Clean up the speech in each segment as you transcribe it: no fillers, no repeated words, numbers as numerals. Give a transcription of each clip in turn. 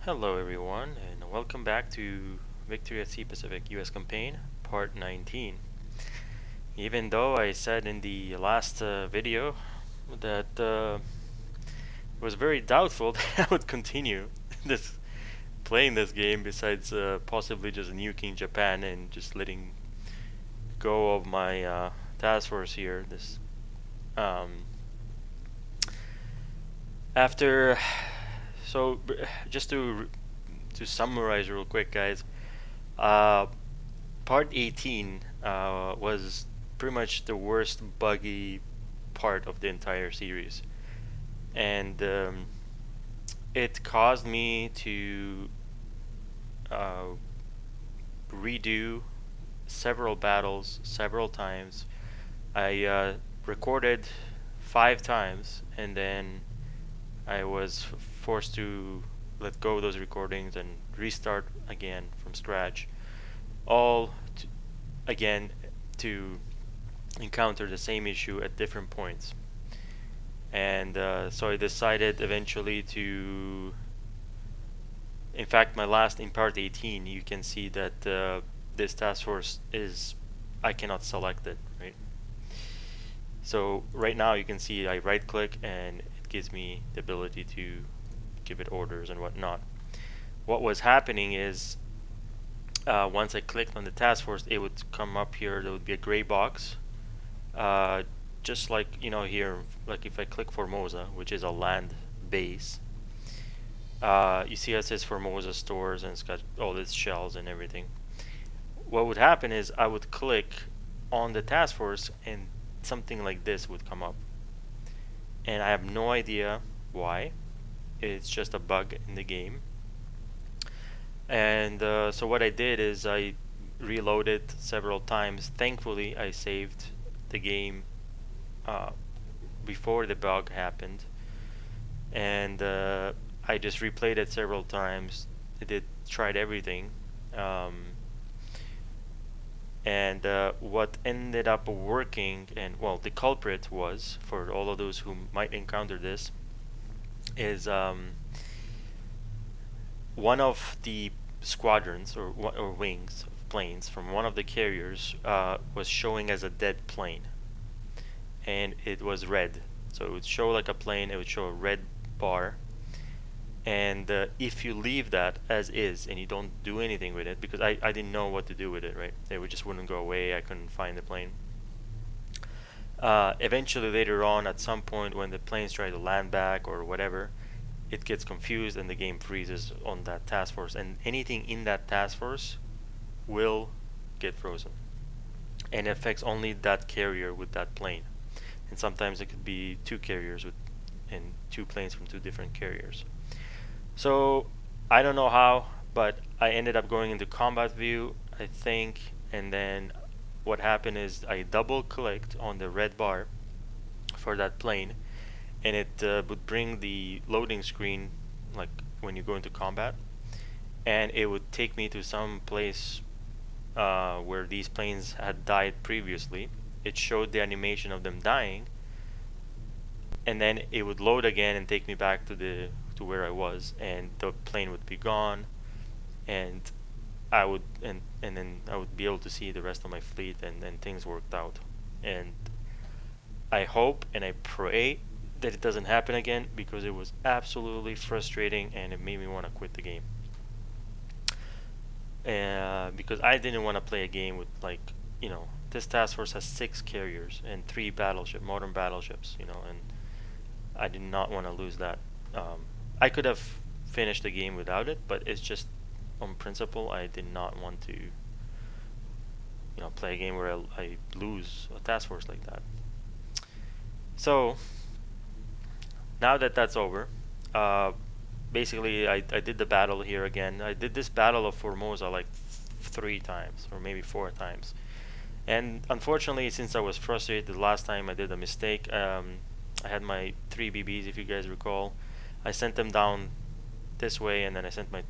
Hello everyone and welcome back to Victory at Sea Pacific US Campaign Part 19. Even though I said in the last video that it was very doubtful that I would continue this playing this game besides possibly just nuking Japan and just letting go of my task force here. This um, after so just to summarize real quick, guys. Uh, Part 18 was pretty much the worst buggy part of the entire series, and it caused me to uh, redo several battles several times. I recorded 5 times, and then I was forced to let go of those recordings and restart again from scratch, all again to encounter the same issue at different points. And so I decided eventually to, in fact, my last in part 18, you can see that this task force is, I cannot select it, right? So right now you can see I right click and it gives me the ability to give it orders and whatnot. What was happening is once I clicked on the task force, it would come up here, there would be a gray box, just like here, like if I click Formosa, which is a land base, you see it says Formosa stores and it's got all its shells and everything. What would happen is I would click on the task force and something like this would come up, and I have no idea why. It's just a bug in the game. And so what I did is I reloaded several times. Thankfully I saved the game uh, before the bug happened, and I just replayed it several times. I tried everything, and what ended up working, and well, the culprit was, for all of those who might encounter this, is one of the squadrons or wings of planes from one of the carriers was showing as a dead plane, and it was red. So it would show like a plane, it would show a red bar, and if you leave that as is and you don't do anything with it, because I didn't know what to do with it, right? It just wouldn't go away. I couldn't find the plane. Eventually later on, at some point when the planes try to land back or whatever, it gets confused and the game freezes on that task force, and anything in that task force will get frozen, and it affects only that carrier with that plane. And sometimes it could be two carriers with and two planes from two different carriers. So I don't know how, but I ended up going into combat view, I think, and then what happened is I double clicked on the red bar for that plane, and it would bring the loading screen like when you go into combat, and it would take me to some place where these planes had died previously. It showed the animation of them dying, and then it would load again and take me back to where I was, and the plane would be gone, and I would and then I would be able to see the rest of my fleet, and then things worked out. And I hope and I pray that it doesn't happen again, because it was absolutely frustrating and it made me want to quit the game. Because I didn't want to play a game with, like, this task force has 6 carriers and 3 modern battleships, and I did not want to lose that. I could have finished the game without it, but it's just on principle I did not want to play a game where I lose a task force like that. So now that that's over, basically I did the battle here again. I did this battle of Formosa like 3 times or maybe 4 times, and unfortunately, since I was frustrated the last time, I did a mistake. I had my 3 BBs, if you guys recall. I sent them down this way, and then I sent my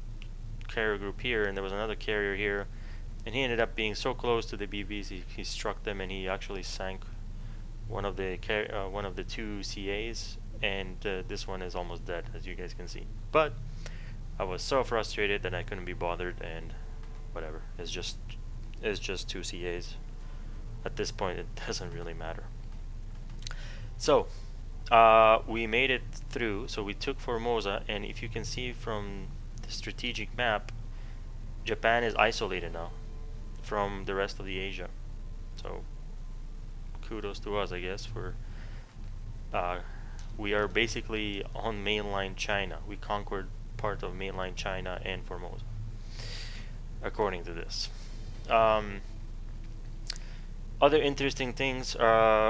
carrier group here, and there was another carrier here, and he ended up being so close to the BBs, he struck them, and he actually sank one of the 2 CAs, and this one is almost dead, as you guys can see. But I was so frustrated that I couldn't be bothered, and whatever. It's just two CAs. At this point, it doesn't really matter. So we made it through. So we took Formosa, and if you can see from the strategic map, Japan is isolated now from the rest of the Asia. So kudos to us, I guess, for we are basically on mainland China. We conquered part of mainland China and Formosa, according to this. Other interesting things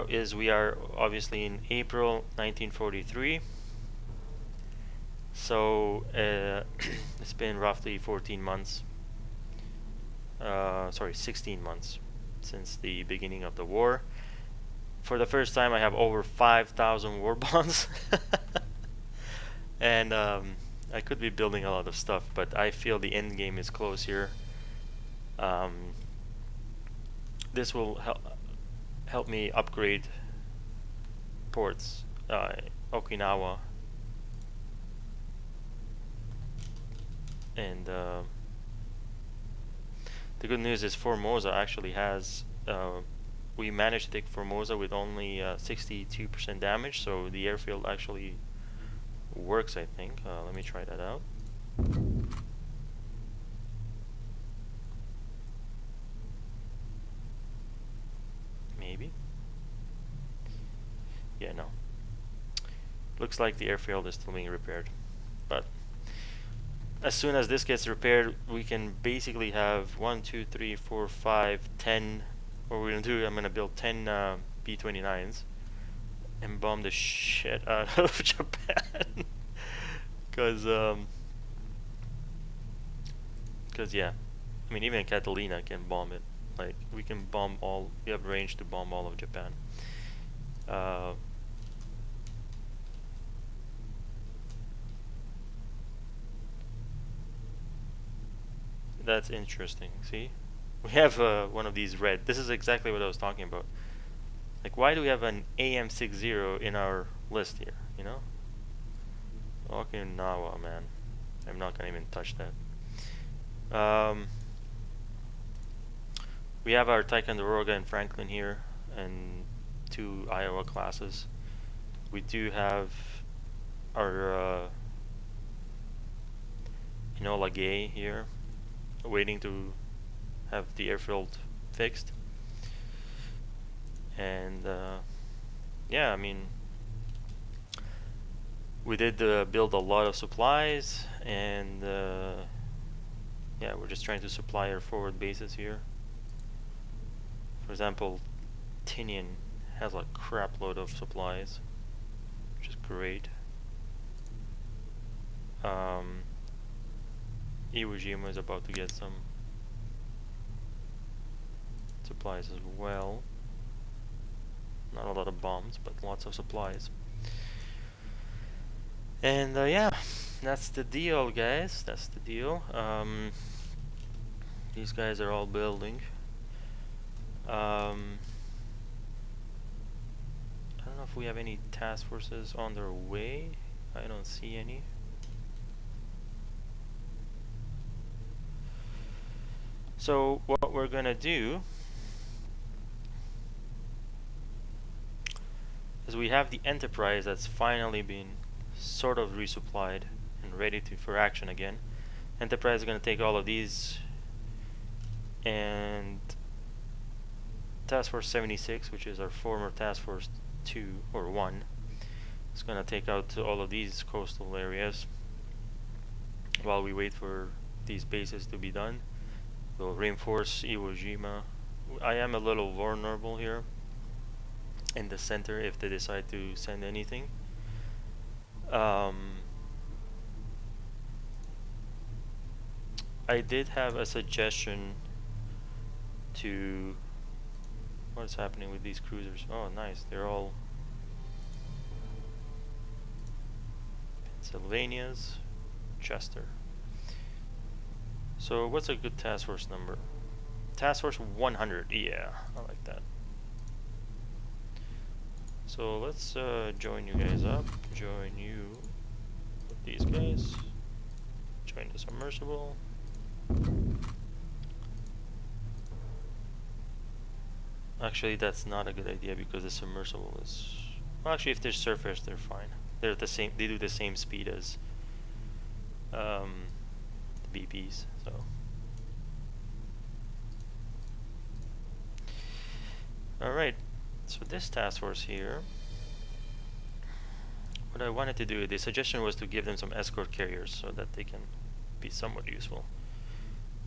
is we are obviously in April 1943. So it's been roughly 14 months. Sorry, 16 months since the beginning of the war. For the first time, I have over 5,000 war bonds. And I could be building a lot of stuff, but I feel the end game is close here. This will help me upgrade ports, Okinawa, and the good news is Formosa actually has. We managed to take Formosa with only 62% damage, so the airfield actually works, I think. Let me try that out. Maybe. Yeah, no. Looks like the airfield is still being repaired. But as soon as this gets repaired, we can basically have 1, 2, 3, 4, 5, 10. What we're gonna do, I'm gonna build 10 B-29s and bomb the shit out of Japan. Cause yeah, I mean even Catalina can bomb it. Like we can bomb all. We have range to bomb all of Japan. That's interesting. See, we have one of these red. This is exactly what I was talking about. Like, why do we have an AM60 in our list here? You know, Okinawa, man. I'm not gonna even touch that. We have our Ticonderoga and Franklin here, and 2 Iowa classes. We do have our Enola Gay here, waiting to have the airfield fixed. And yeah, I mean, we did build a lot of supplies, and yeah, we're just trying to supply our forward bases here. For example, Tinian has a crap load of supplies, which is great. Iwo Jima is about to get some supplies as well. Not a lot of bombs, but lots of supplies. And yeah, that's the deal, guys. That's the deal. These guys are all building. I don't know if we have any task forces on their way. I don't see any. So what we're gonna do is we have the Enterprise that's finally been sort of resupplied and ready for action again. Enterprise is gonna take all of these, and Task Force 76, which is our former Task Force 2 or 1, is gonna take out all of these coastal areas while we wait for these bases to be done. We'll reinforce Iwo Jima. I am a little vulnerable here in the center if they decide to send anything. I did have a suggestion to what's happening with these cruisers. Oh, nice. They're all Pennsylvania's, Chester. So what's a good task force number? Task Force 100. Yeah, I like that. So let's join you guys up. Join you with these guys. join the submersible. Actually, that's not a good idea because the submersible is... Well, actually, if they're surface, they're fine. They're the same. They do the same speed as the BPs. So. All right. So this task force here. What I wanted to do, the suggestion was to give them some escort carriers so that they can be somewhat useful.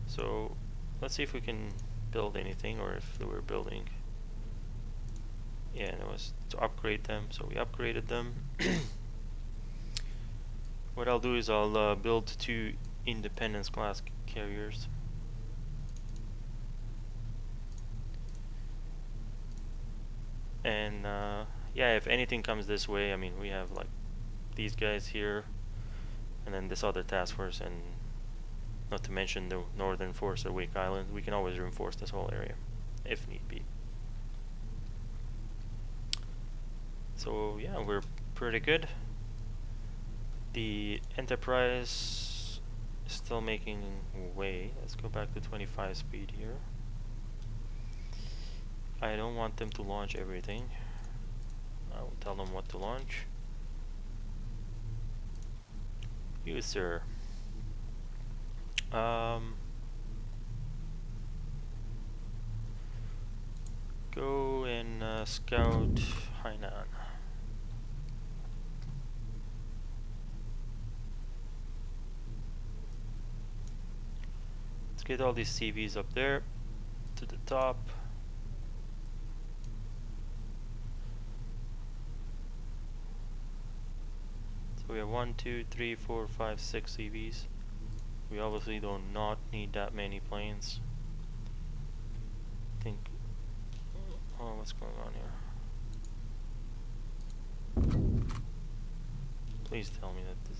So let's see if we can build anything, or if they were building. Yeah, and it was to upgrade them, so we upgraded them. What I'll do is I'll build 2 Independence class carriers. And yeah, if anything comes this way, I mean, we have like these guys here, and then this other task force, and not to mention the northern force at Wake Island. We can always reinforce this whole area if need be. So yeah, we're pretty good. The Enterprise is still making way. Let's go back to 25 speed here. I don't want them to launch everything. I will tell them what to launch. You, sir. Go and scout Hainan. Let's get all these CVs up there to the top. So we have 1, 2, 3, 4, 5, 6 CVs. We obviously do not need that many planes. I think. Oh, what's going on here? Please tell me that this.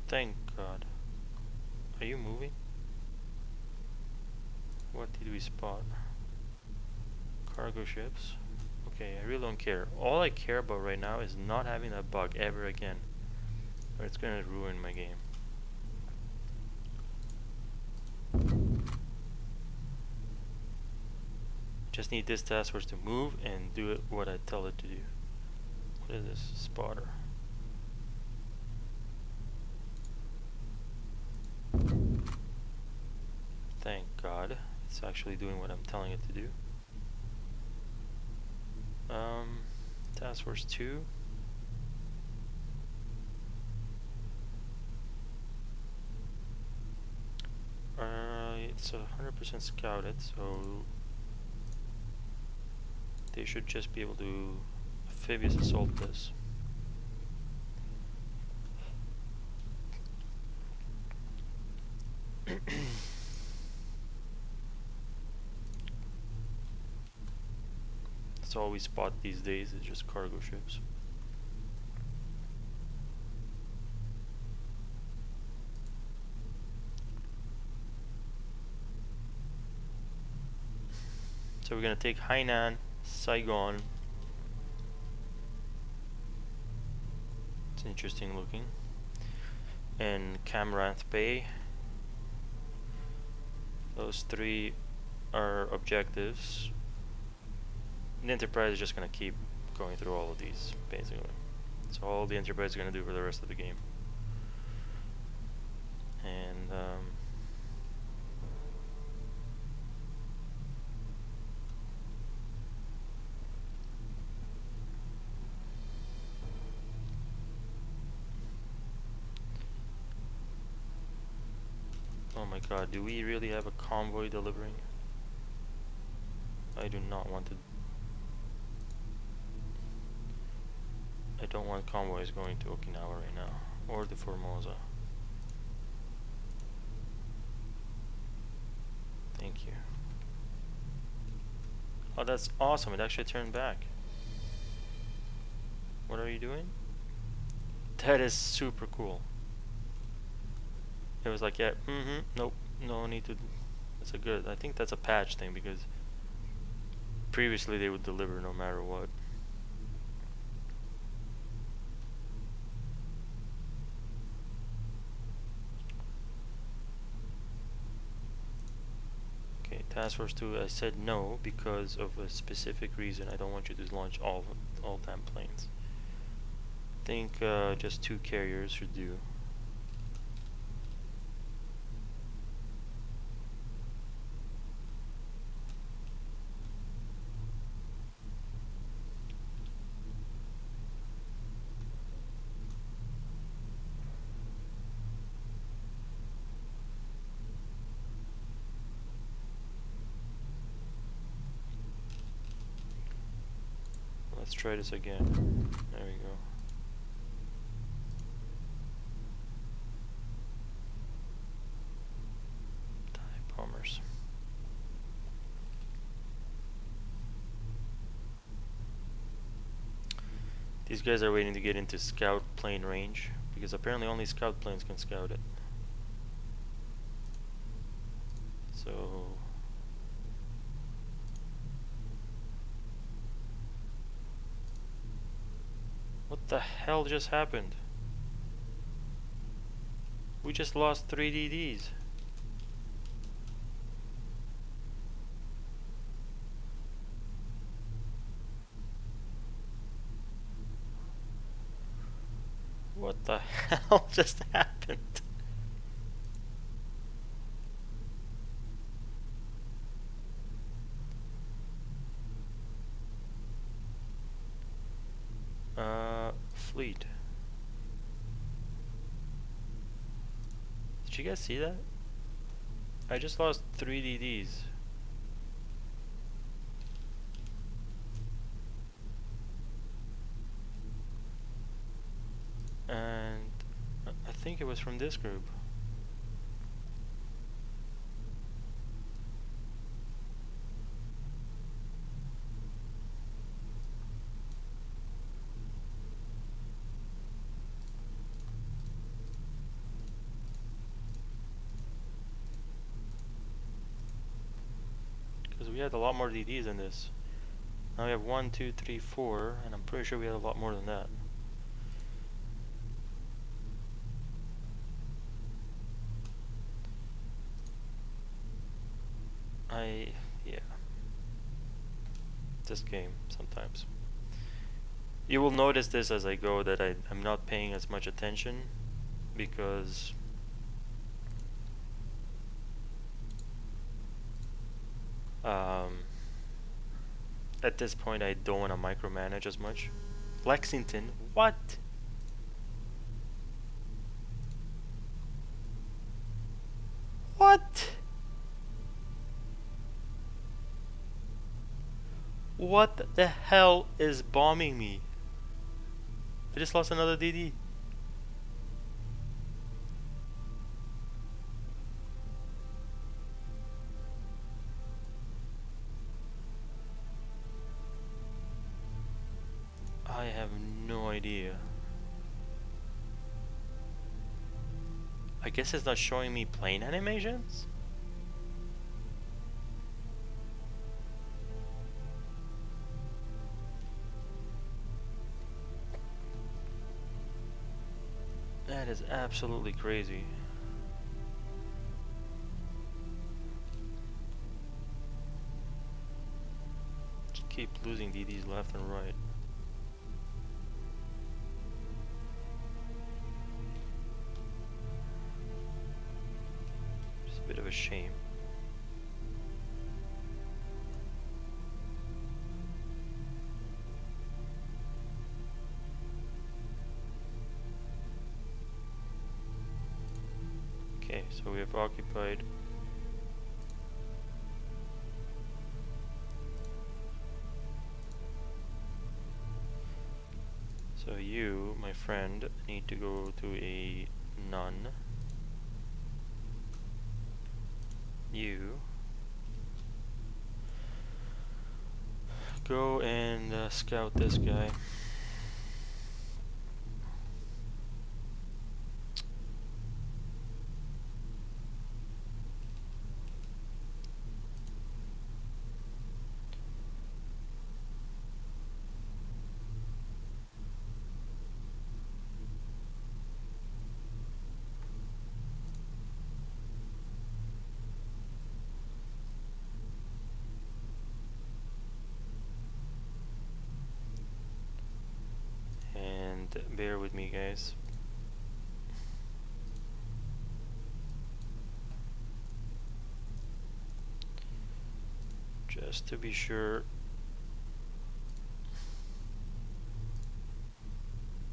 Thank God. Are you moving? What did we spot? Cargo ships. Okay, I really don't care. All I care about right now is not having that bug ever again, or it's gonna ruin my game. Just need this task force to move and do it what I tell it to do. What is this? Spotter. Thank God it's actually doing what I'm telling it to do. Task force 2. It's 100% scouted, so they should just be able to amphibious assault this. That's all we spot these days, is just cargo ships. So we're gonna take Hainan, Saigon. It's interesting looking. And Camaranth Bay. Those 3 are objectives. The Enterprise is just gonna keep going through all of these, basically. That's all the Enterprise is gonna do for the rest of the game. And oh my God, do we really have a convoy delivering? I do not want to. I don't want convoys going to Okinawa right now, or the Formosa. Thank you. Oh, that's awesome. It actually turned back. What are you doing? That is super cool. It was like, yeah, nope, no need to. That's a good. I think that's a patch thing because previously they would deliver no matter what. Okay, Task Force 2, I said no because of a specific reason. I don't want you to launch all damn planes. I think just 2 carriers should do. Let's try this again. There we go. TIE bombers. These guys are waiting to get into scout plane range because apparently only scout planes can scout it. So what the hell just happened? We just lost 3 DDs. What the hell just happened? Fleet. Did you guys see that? I just lost 3 DDs. And I think it was from this group. Because we had a lot more DDs than this. Now we have 1, 2, 3, 4, and I'm pretty sure we had a lot more than that. Yeah. This game, sometimes. You will notice this as I go that I'm not paying as much attention because at this point I don't want to micromanage as much. Lexington, what? What? What the hell is bombing me? I just lost another DD. I have no idea. I guess it's not showing me plane animations? That is absolutely crazy. Just keep losing DDs left and right. It's a bit of a shame. Okay, so we have occupied. So you, my friend, need to go to a none. You go and scout this guy. bear with me, guys. Just to be sure.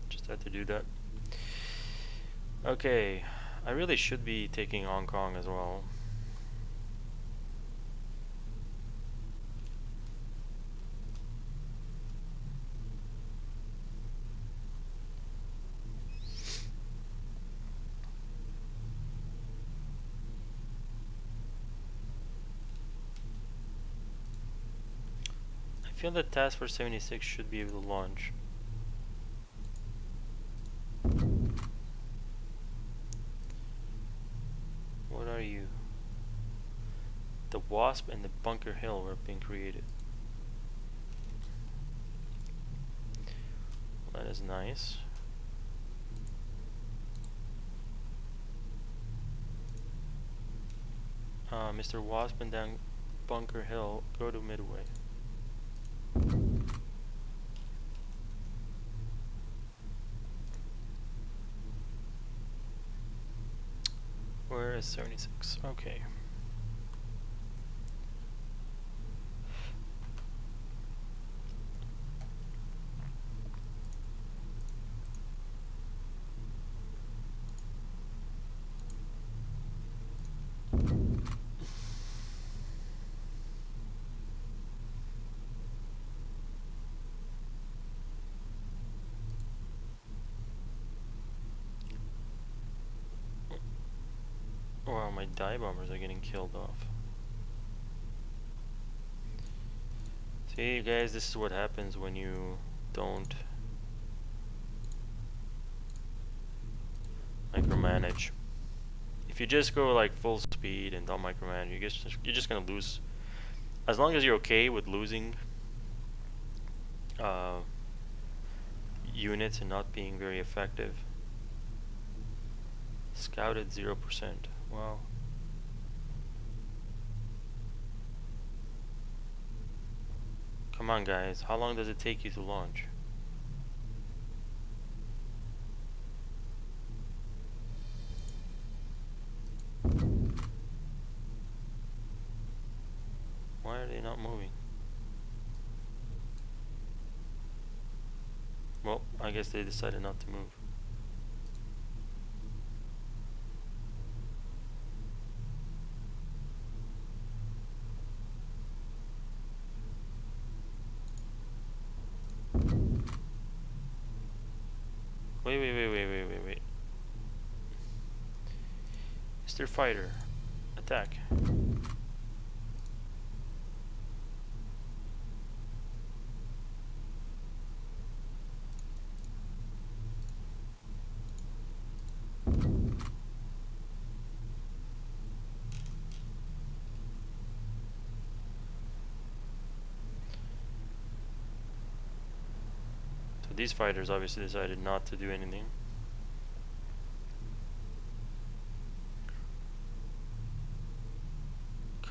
Just had to do that. Okay, I really should be taking Hong Kong as well. I feel that Task Force 76 should be able to launch. What are you? The Wasp and the Bunker Hill were being created. That is nice. Mr. Wasp and then Bunker Hill, go to Midway. Where is 76? Okay. Wow, my dive bombers are getting killed off. See, guys, this is what happens when you don't micromanage. If you just go like full speed and don't micromanage, you're just gonna lose. As long as you're okay with losing uh, units and not being very effective. Scouted 0%. Wow. Come on, guys. How long does it take you to launch? Why are they not moving? Well, I guess they decided not to move. Wait. Mr. Fighter, attack. So these fighters obviously decided not to do anything.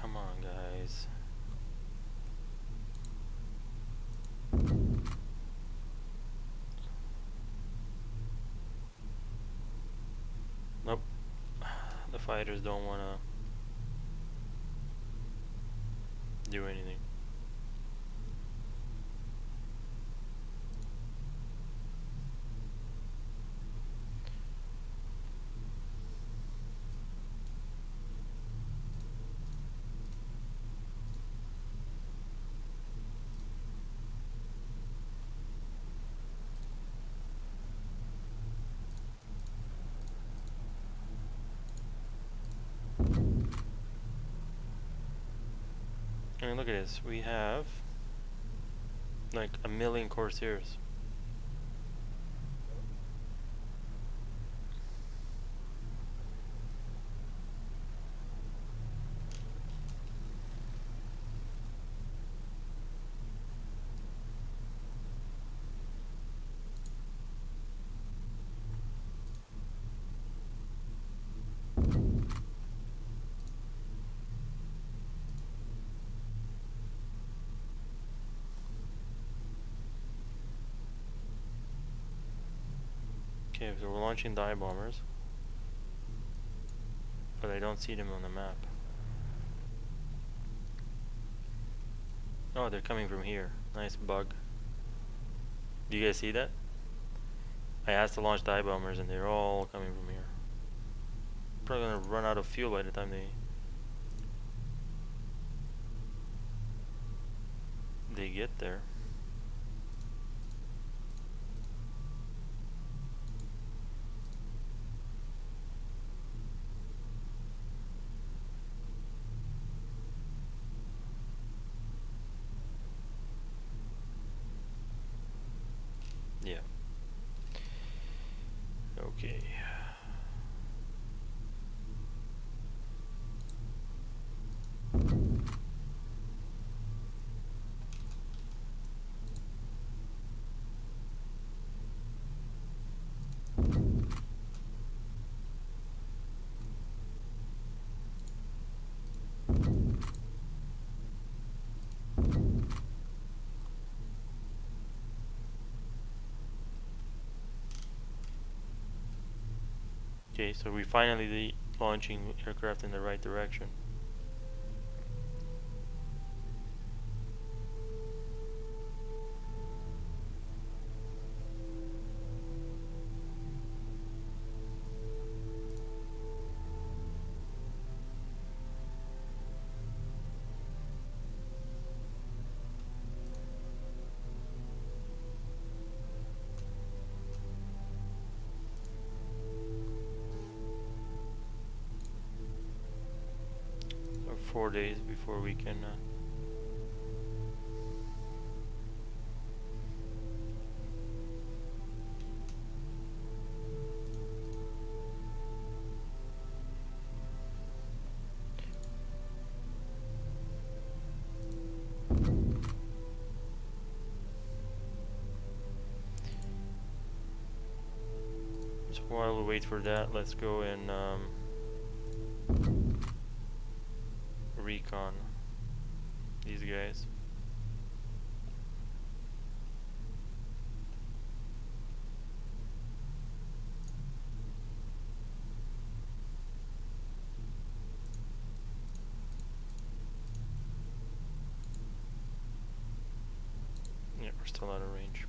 Come on, guys. Nope. The fighters don't want to do anything. I mean, look at this. We have like 1,000,000 Corsairs. Okay, so we're launching dive bombers, but I don't see them on the map. Oh, they're coming from here. Nice bug. Do you guys see that? I asked to launch dive bombers and they're all coming from here. Probably gonna run out of fuel by the time they get there. Yeah. Okay. Okay, so we finally launching aircraft in the right direction. So 4 days before we can. So while we wait for that, let's go and recon these guys. Yeah, we're still out of range.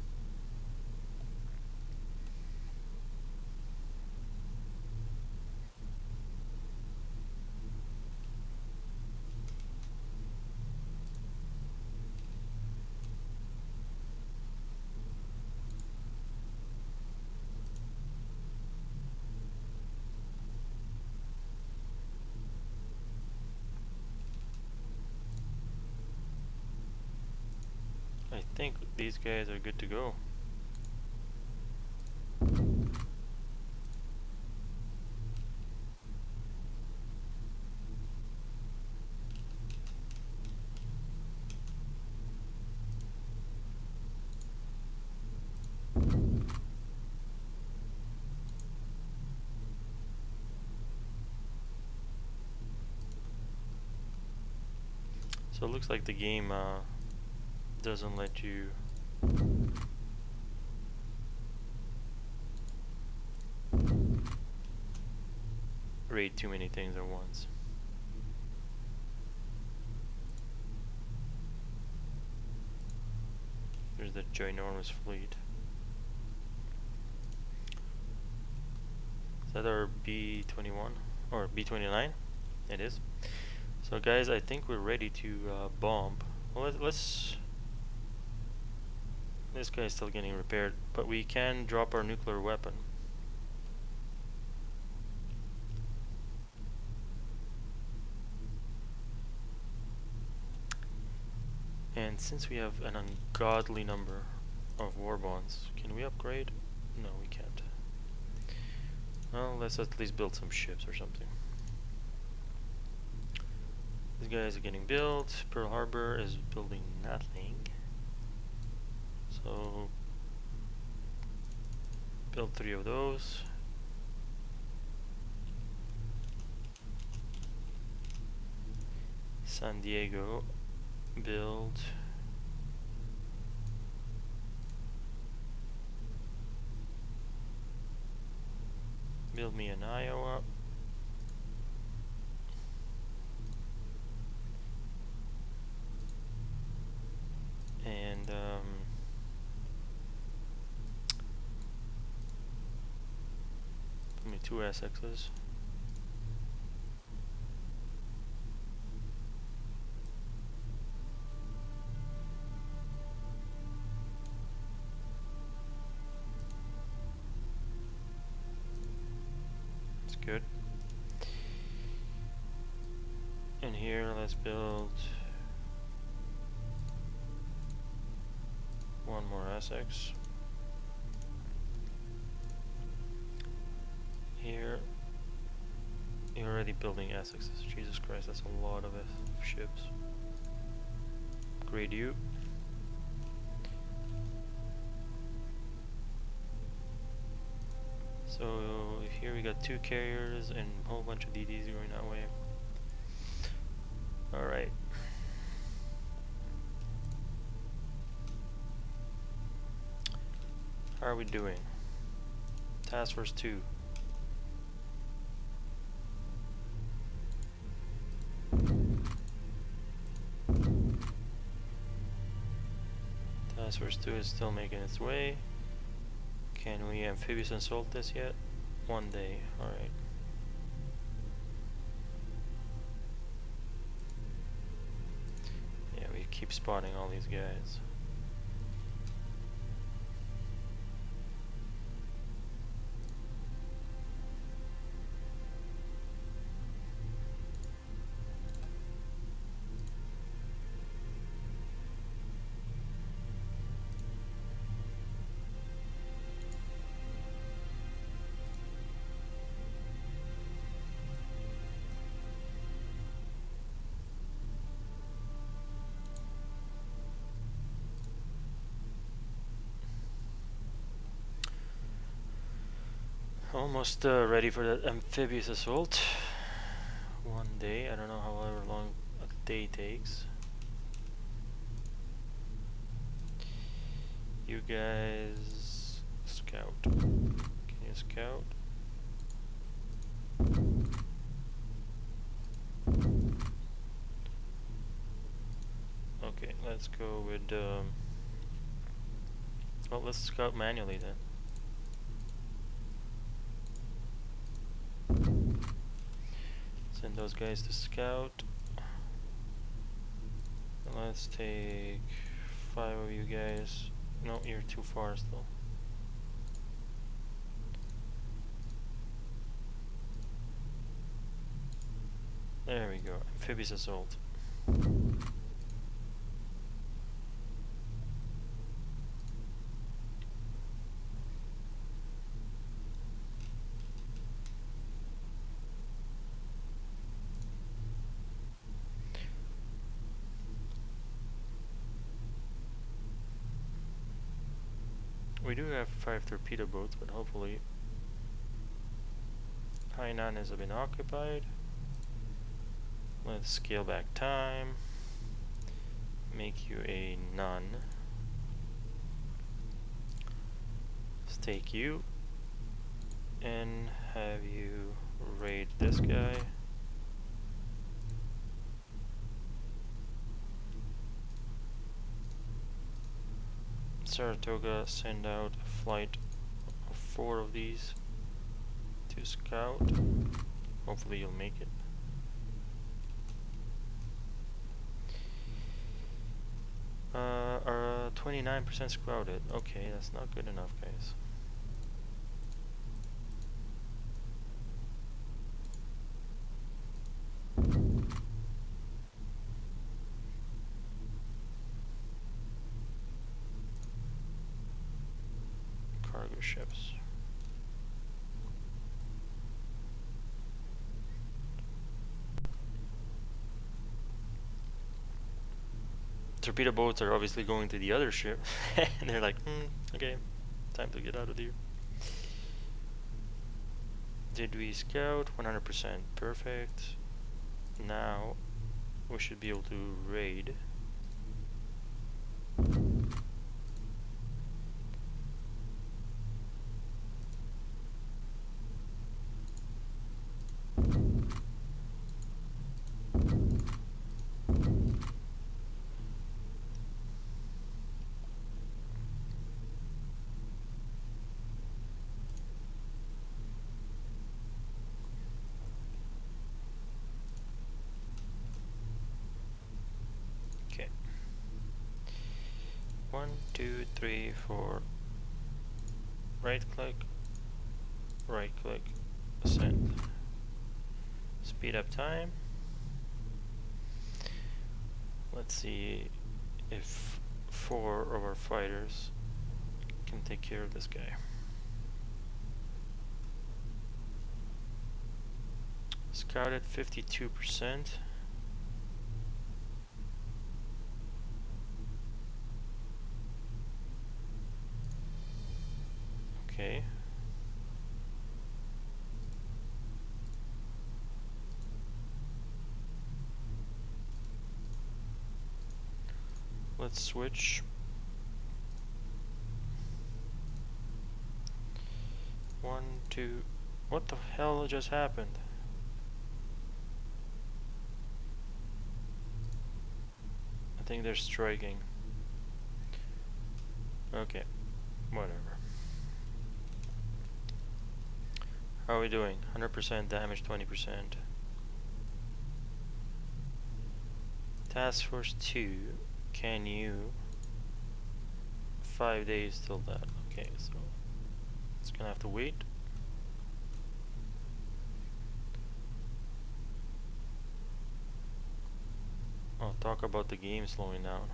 I think these guys are good to go. So it looks like the game doesn't let you raid too many things at once. There's the ginormous fleet. Is that our B-21 or B-29? It is. So guys, I think we're ready to bomb. Well, let's. This guy is still getting repaired, but we can drop our nuclear weapon. And since we have an ungodly number of war bonds, can we upgrade? No, we can't. Well, let's at least build some ships or something. These guys are getting built. Pearl Harbor is building nothing. So build 3 of those. San Diego, build. build me an Iowa. And put me 2 SXs. It's good. And here, let's build 1 more SX. Here, you're already building SXs. Jesus Christ, that's a lot of ships. Grade you. So here we got 2 carriers and a whole bunch of DDs going that way. Alright. How are we doing? Task Force 2. Task Force 2 is still making its way. Can we amphibious assault this yet? 1 day, alright. Yeah, we keep spotting all these guys. Almost ready for that amphibious assault. 1 day, I don't know however long a day takes. You guys scout. Can you scout? Okay, let's go with well, let's scout manually then. Send those guys to scout. Let's take 5 of you guys. No, you're too far still. There we go, amphibious assault. We do have 5 torpedo boats, but hopefully Hainan has been occupied. Let's scale back time. Make you a nun. Stake you. And have you raid this guy. Saratoga, send out a flight of 4 of these to scout. Hopefully you'll make it. Are 29% scouted. Okay, that's not good enough, guys. Cargo ships. Torpedo boats are obviously going to the other ship, and they're like, okay, time to get out of here. Did we scout? 100%. Perfect. Now we should be able to raid. 1, 2, 3, 4. Right click, send. Speed up time. Let's see if 4 of our fighters can take care of this guy. Scouted 52%. Okay. Let's switch. 1, 2. What the hell just happened? I think they're striking. Okay, whatever. How are we doing? 100% damage, 20%. Task Force 2, can you? 5 days till that. Okay, so it's gonna have to wait. I'll talk about the game slowing down.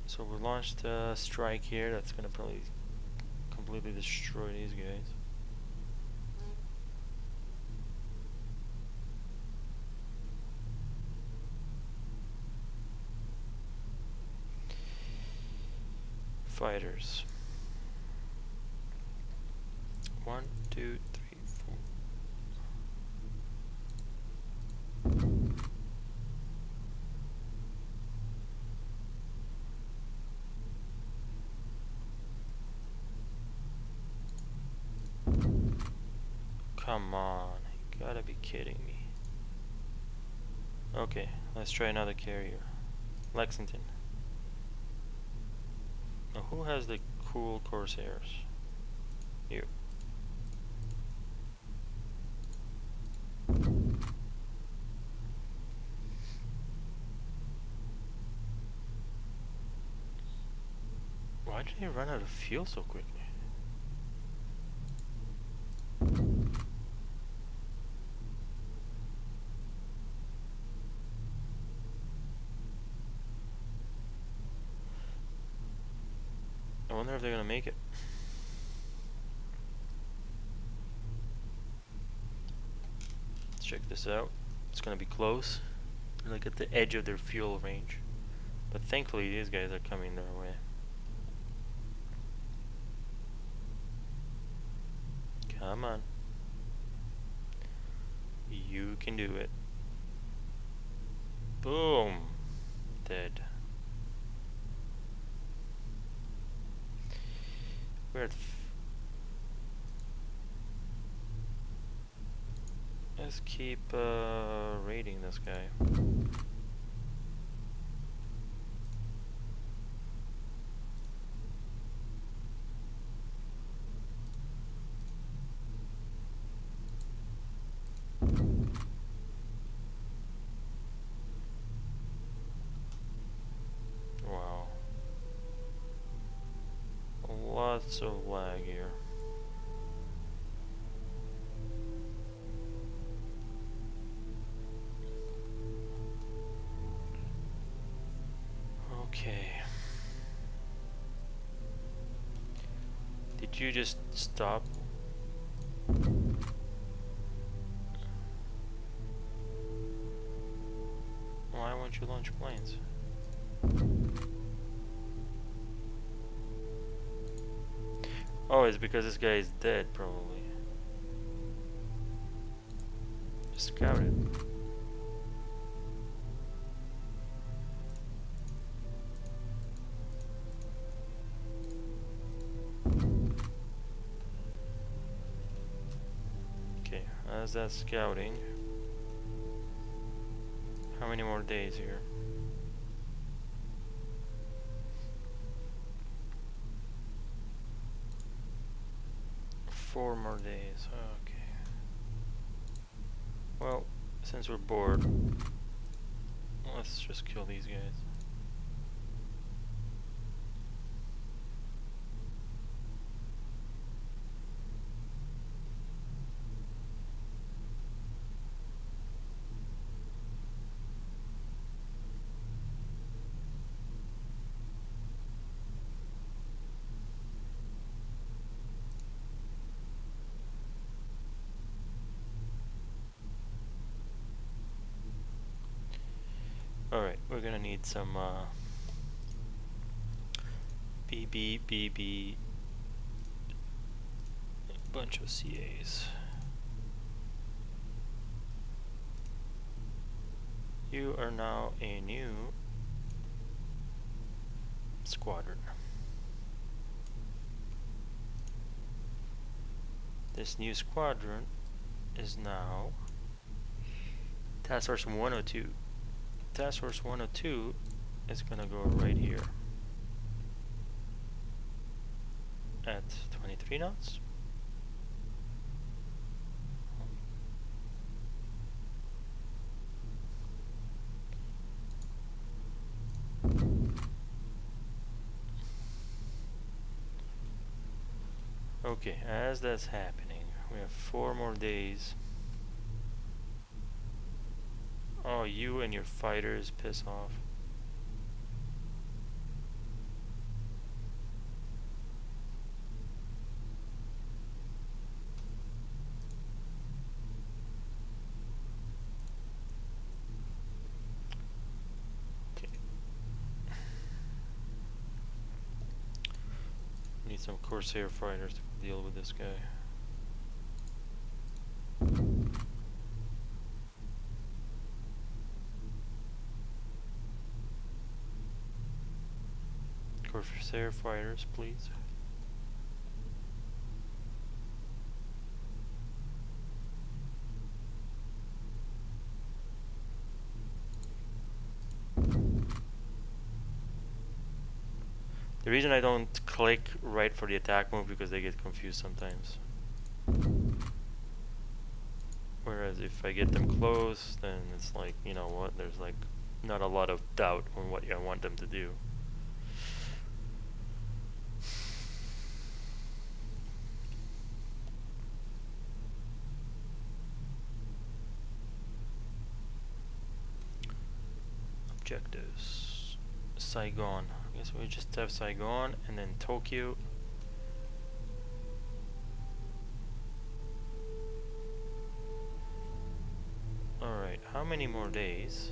So we launched a strike here that's gonna probably completely destroy these guys. Fighters. 1, 2, 3, 4. Come on, you gotta be kidding me. Okay, let's try another carrier. Lexington. Now who has the cool Corsairs? You. Why did he run out of fuel so quickly? I wonder if they're gonna make it. Let's check this out. It's gonna be close. They're like at the edge of their fuel range. But thankfully these guys are coming their way. Come on. You can do it. Boom. Dead. We're at let's keep raiding this guy. Wow. Lots of lag here. Okay. Did you just stop? Why won't you launch planes? Oh, it's because this guy is dead, probably. Scout it. Okay, as that's scouting. How many more days here? 4 more days. Okay. Well, since we're bored, let's just kill these guys. Alright, we're gonna need some BB, a bunch of CAs. You are now a new squadron. This new squadron is now Task Force 102. Task Force 102 is gonna go right here at 23 knots. Okay, as that's happening, we have 4 more days. Oh, you and your fighters, piss off. Okay. Need some Corsair fighters to deal with this guy. Corsair fighters, please. The reason I don't click right for the attack move because they get confused sometimes. Whereas if I get them close, then it's like, you know what, there's like not a lot of doubt on what I want them to do. Objectives. Saigon. I guess we just have Saigon and then Tokyo. Alright, how many more days?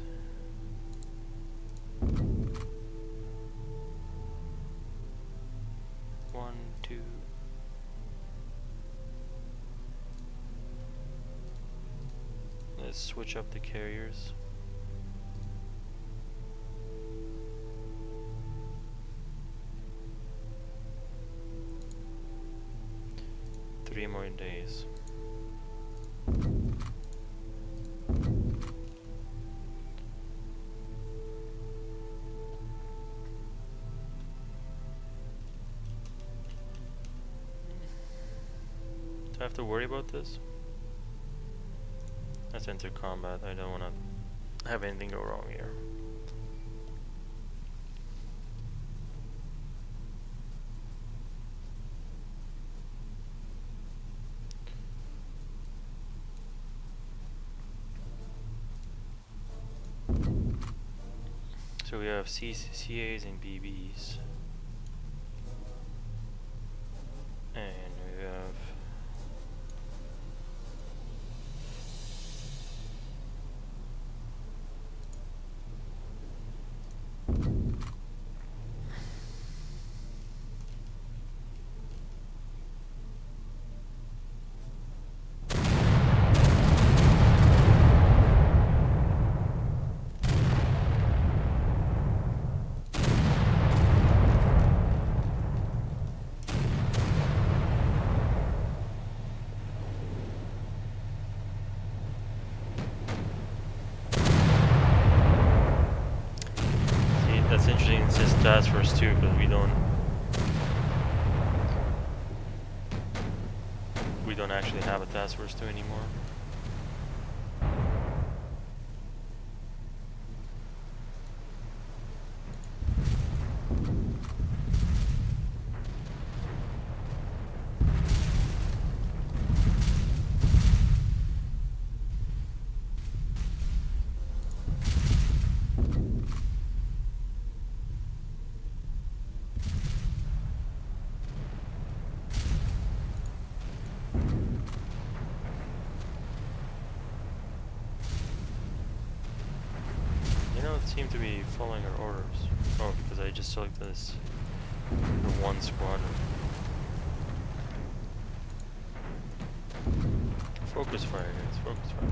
One, two. Let's switch up the carriers. Three more days. Do I have to worry about this? Let's enter combat. I don't want to have anything go wrong here. So we have CAs and BBs. And we have that's interesting. It says task force 2 because we don't actually have a task force 2 anymore. not seem to be following our orders. Oh, because I just selected this the one squadron. Focus fire, guys. Focus fire.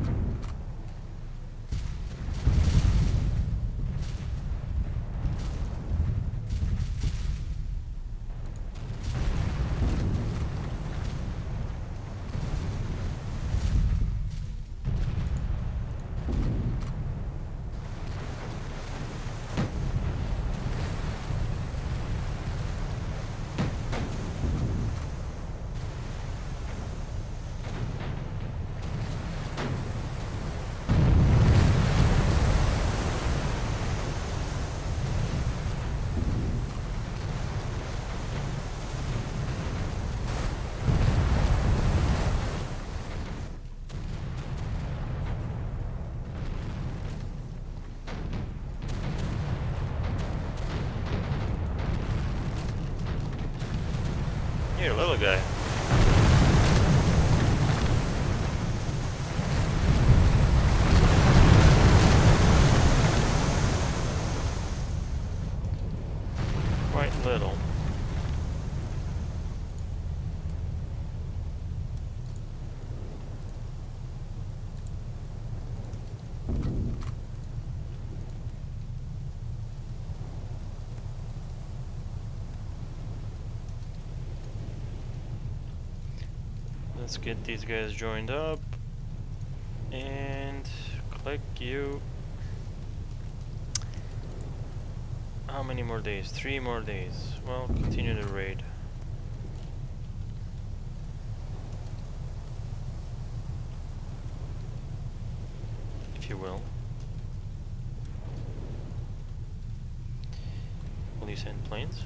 Here, little guy. Quite little. Let's get these guys joined up and click you. How many more days? 3 more days. Well, continue the raid. If you will. Will you send planes?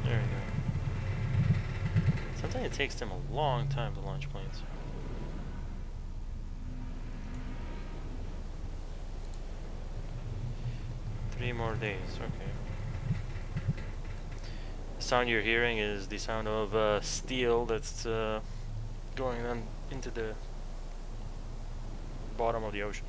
There we go. Sometimes it takes them a long time to launch planes. Three more days, okay. The sound you're hearing is the sound of steel that's going on into the bottom of the ocean.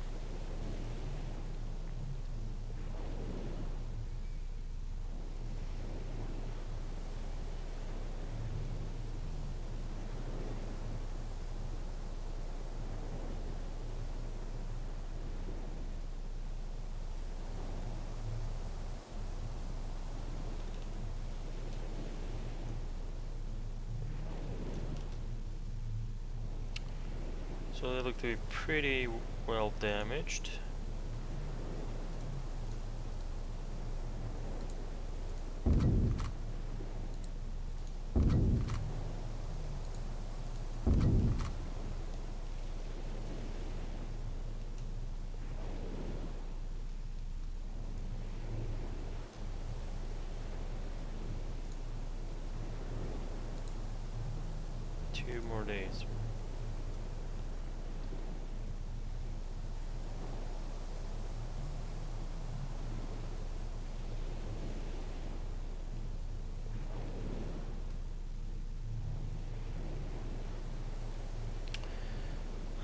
So they look to be pretty well damaged. Two more days.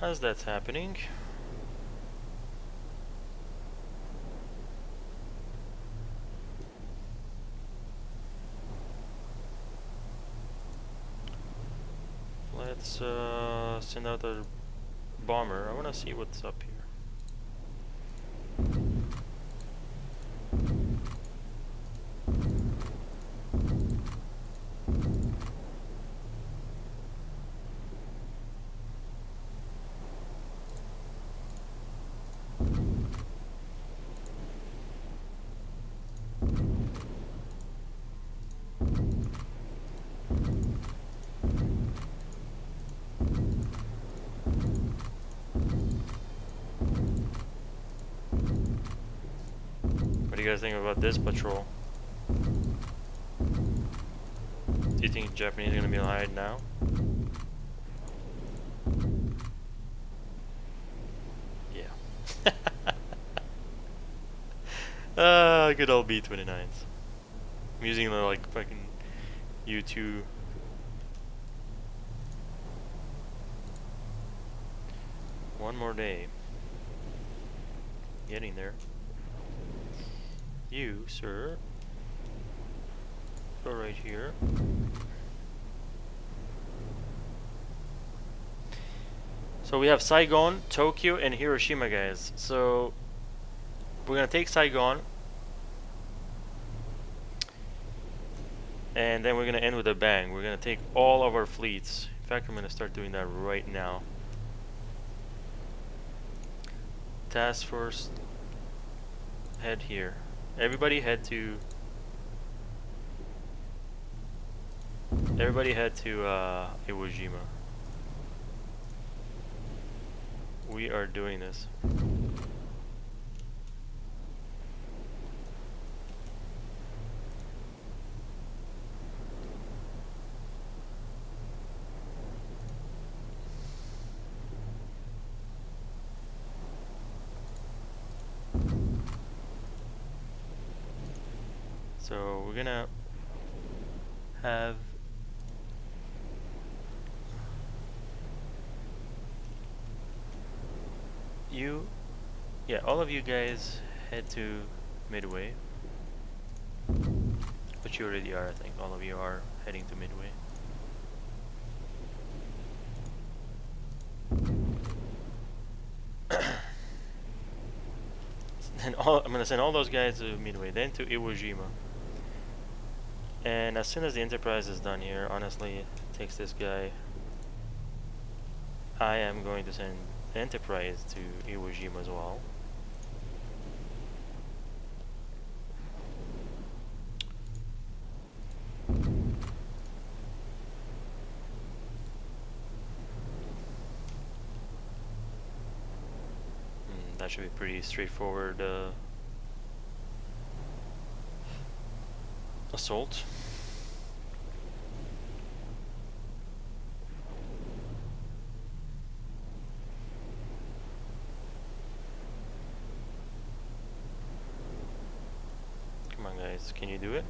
As that's happening, let's send out a bomber. I want to see what's up here. What do you guys think about this patrol? Do you think the Japanese are gonna be hiding now? Yeah. Good old B-29s. I'm using the like fucking U2. One more day. Getting there. You, sir. Go right here. So we have Saigon, Tokyo, and Hiroshima, guys. So we're gonna take Saigon, and then we're gonna end with a bang. We're gonna take all of our fleets. In fact, I'm gonna start doing that right now. Task force, head here. Everybody head to. Everybody head to Iwo Jima. We are doing this. So we're gonna have you, yeah, all of you guys head to Midway, which you already are. I think all of you are heading to Midway. And I'm gonna send all those guys to Midway, then to Iwo Jima. And as soon as the Enterprise is done here, honestly, it takes this guy. I am going to send the Enterprise to Iwo Jima as well. That should be pretty straightforward assault. Come on guys, can you do it?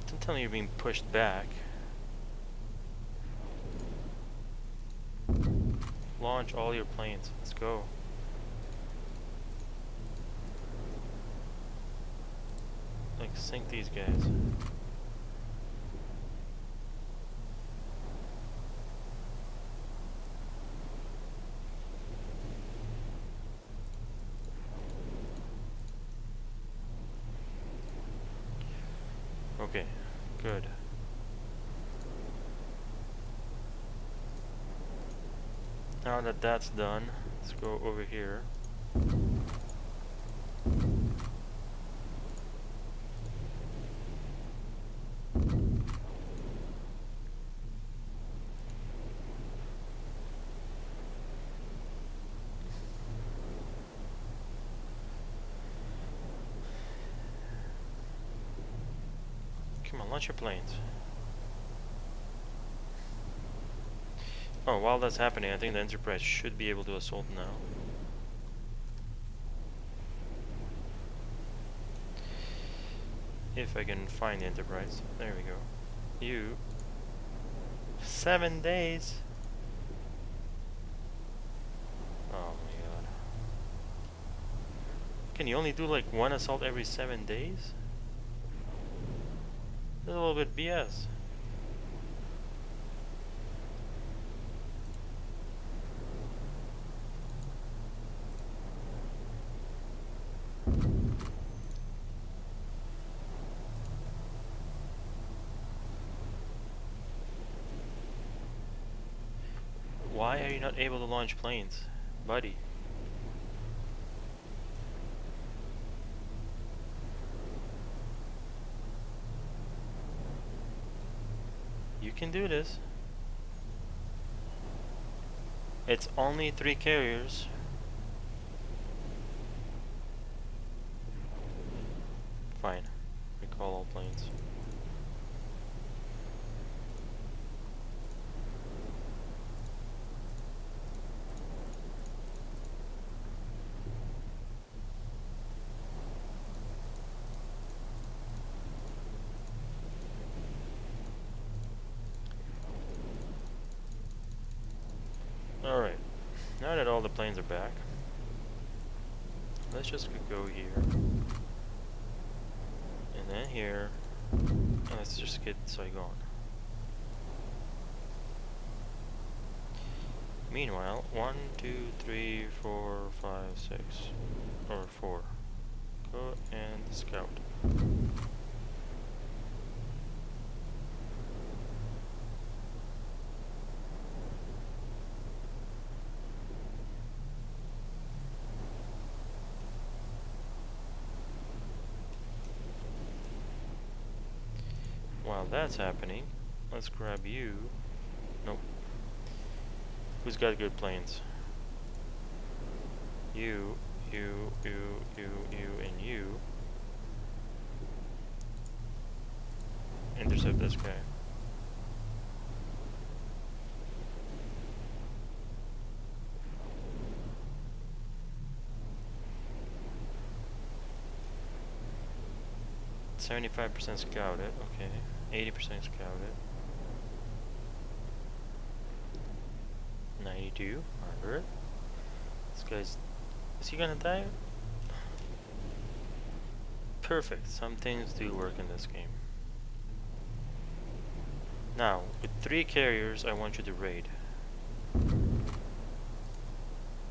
Don't tell me you're being pushed back. Launch all your planes. Let's go. Like, sink these guys. Okay, good. Now that that's done, let's go over here. Come on, launch your planes. Oh, while that's happening, I think the Enterprise should be able to assault now. If I can find the Enterprise. There we go. You. 7 days. Oh my god. Can you only do like one assault every 7 days? That's a little bit BS. Why are you not able to launch planes, buddy? You can do this. It's only 3 carriers. Fine. Recall all planes. now that all the planes are back, let's just go here, and then here, and let's just get Saigon. Meanwhile, 1, 2, 3, 4, 5, 6, or 4. Go and scout. While that's happening, let's grab you. Nope. Who's got good planes? You, and you. Intercept this guy. "75% scouted." Okay. 80% scouted. 92, 100. This guy's... is he gonna die? Perfect. Some things do work in this game. Now, with 3 carriers, I want you to raid.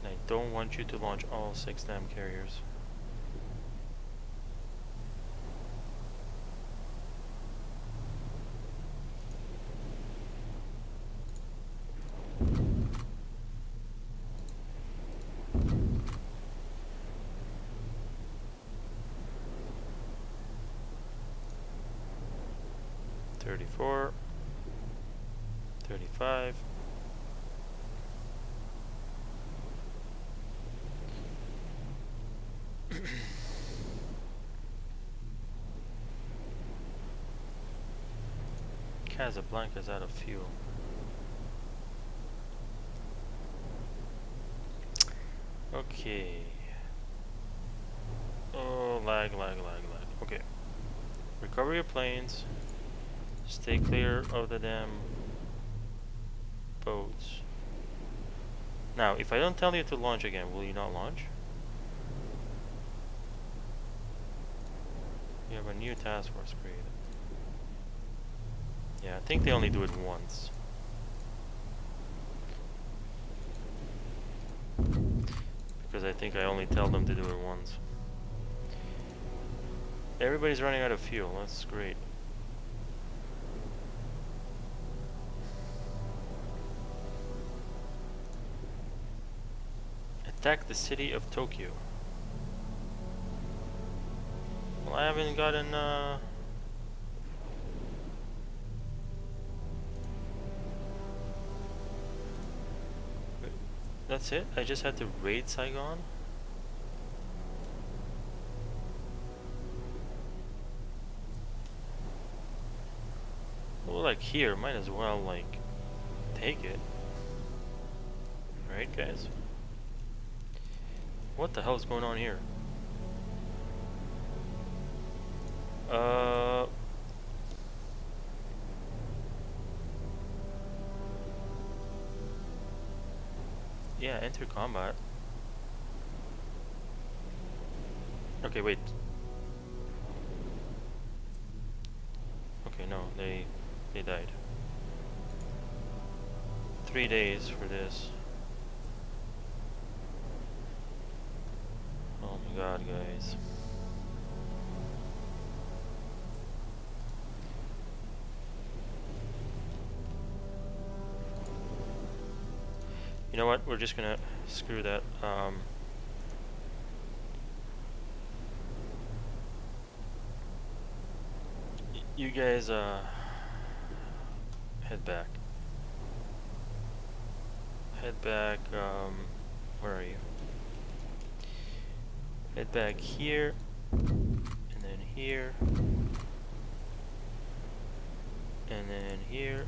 I don't want you to launch all 6 damn carriers. "34, 35. Casablanca's out of fuel. Okay. Oh, lag. Okay. Recover your planes. Stay clear of the damn boats. Now, if I don't tell you to launch again, will you not launch? You have a new task force created. Yeah, I think they only do it once. Because I think I only tell them to do it once. Everybody's running out of fuel, that's great. Attack the city of Tokyo. Well, I haven't gotten that's it? I just had to raid Saigon? Well, like here, might as well like take it. Right, guys? What the hell is going on here? Yeah, enter combat. Okay, wait. Okay, no, they died. 3 days for this. Oh my god, guys. You know what? We're just gonna screw that. You guys head back. Head back. Where are you? Head back here, and then here, and then here.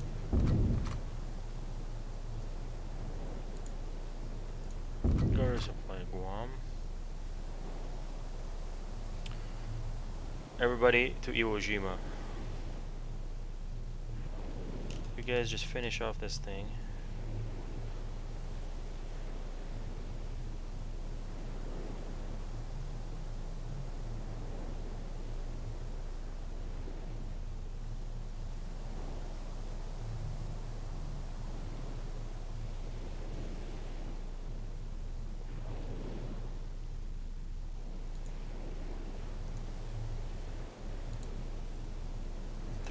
Go to supply Guam. Everybody to Iwo Jima. You guys just finish off this thing.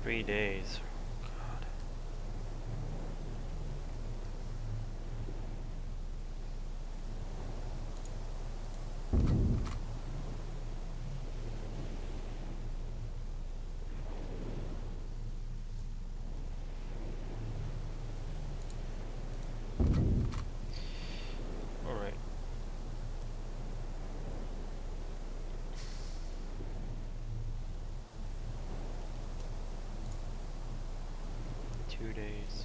3 days. God. All right. Days.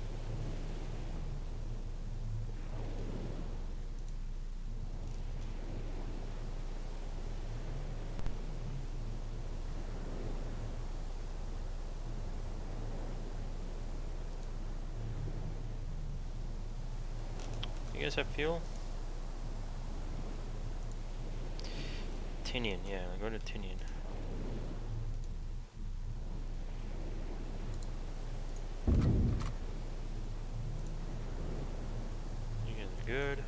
You guys have fuel? Tinian, yeah, go to Tinian. You guys are good.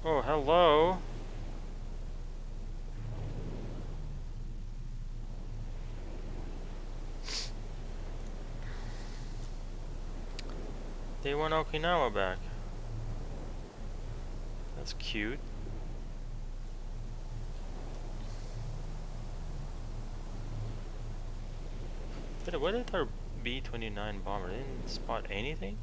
Oh, hello. They want Okinawa back. That's cute. What did our B-29 bomber? They didn't spot anything?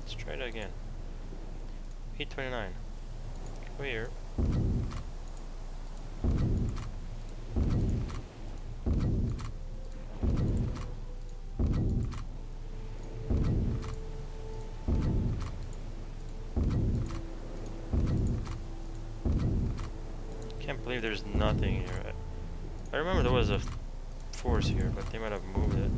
Let's try that again. B-29. Come here. Can't believe there's nothing here. I remember there was a force here, but they might have moved it.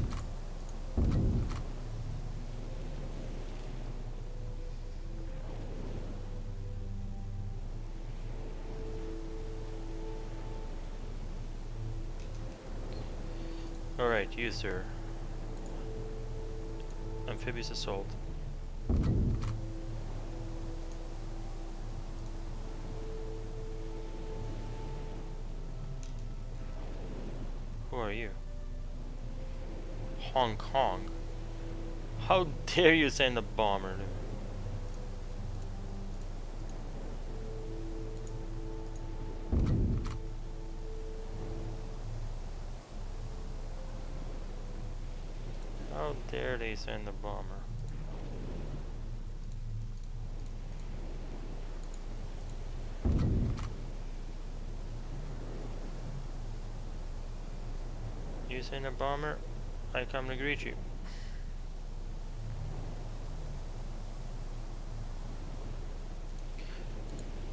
Alright, you sir. Amphibious assault. Who are you? Hong Kong? How dare you send a bomber? How dare they send a bomber? You send a bomber, I come to greet you.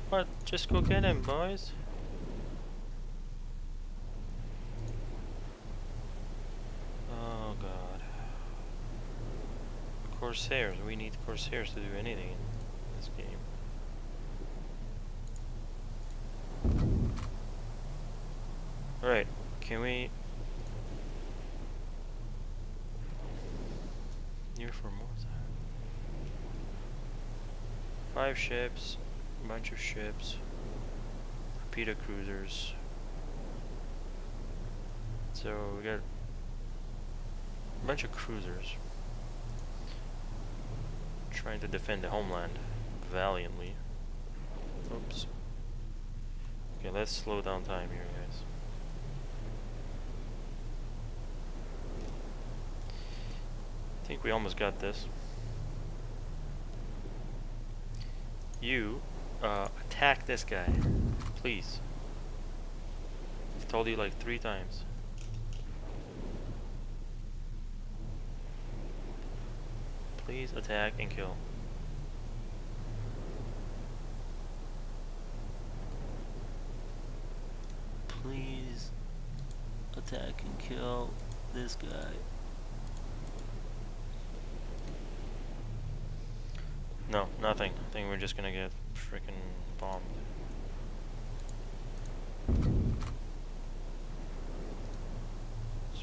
What? Just go get him, boys. Oh god. Corsairs. We need Corsairs to do anything in this game. Alright, can we... Near Formosa. 5 ships, a bunch of ships, torpedo cruisers. So we got a bunch of cruisers trying to defend the homeland valiantly. Oops. Okay, let's slow down time here, guys. I think we almost got this. You attack this guy, please. I've told you like 3 times. Please attack and kill. Please attack and kill this guy. No, nothing. I think we're just gonna get freaking bombed.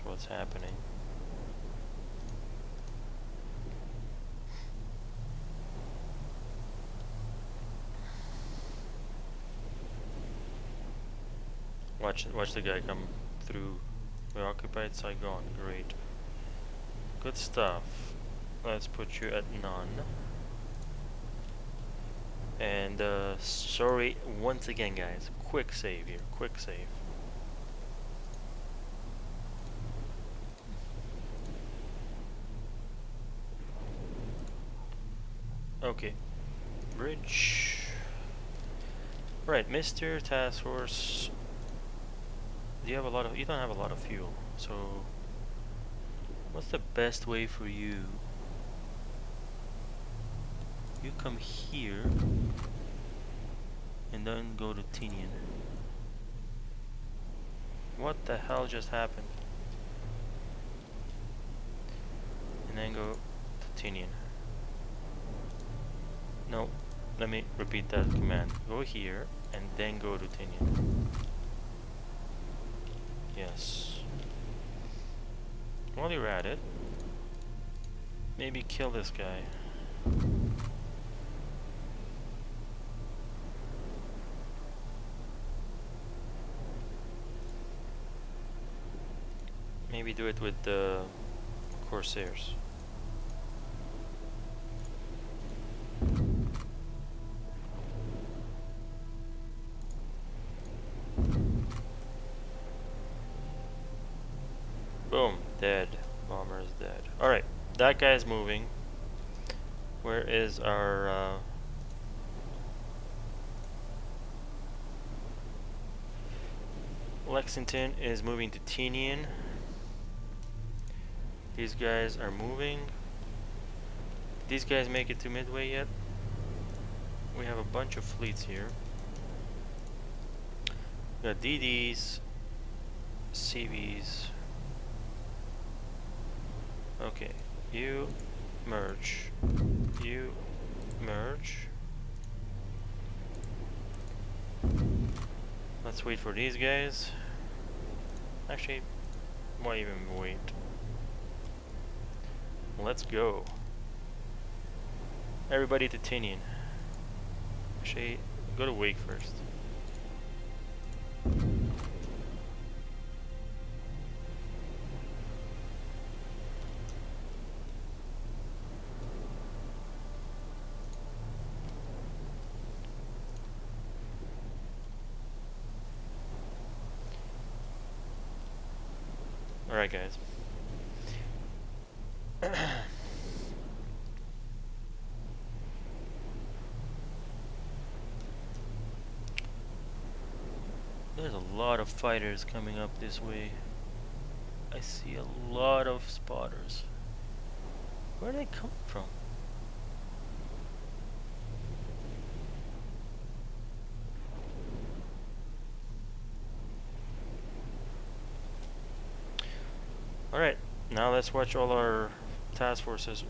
what's happening. Watch the guy come through. We occupied Saigon. Great. Good stuff. Let's put you at none. And sorry once again, guys. Quick save here. Quick save. Okay. Bridge. Right, Mr. Task Force. You don't have a lot of fuel, so what's the best way for you? You come here and then go to Tinian. What the hell just happened? And then go to Tinian. No, let me repeat that command. Go here and then go to Tinian. Yes. While you're at it, maybe kill this guy. Maybe do it with the Corsairs. Boom, dead. Bomber is dead. Alright, that guy's moving. Where is our... Lexington is moving to Tinian. These guys are moving. Did these guys make it to Midway yet? We have a bunch of fleets here. We got DDs, CVs. Okay, you merge. You merge. Let's wait for these guys. Actually, why even wait? Let's go. Everybody to Tinian. Actually, go to Wake first. Alright, guys. There's a lot of fighters coming up this way. I see a lot of spotters. Where are they coming from? Alright, now let's watch all our task forces.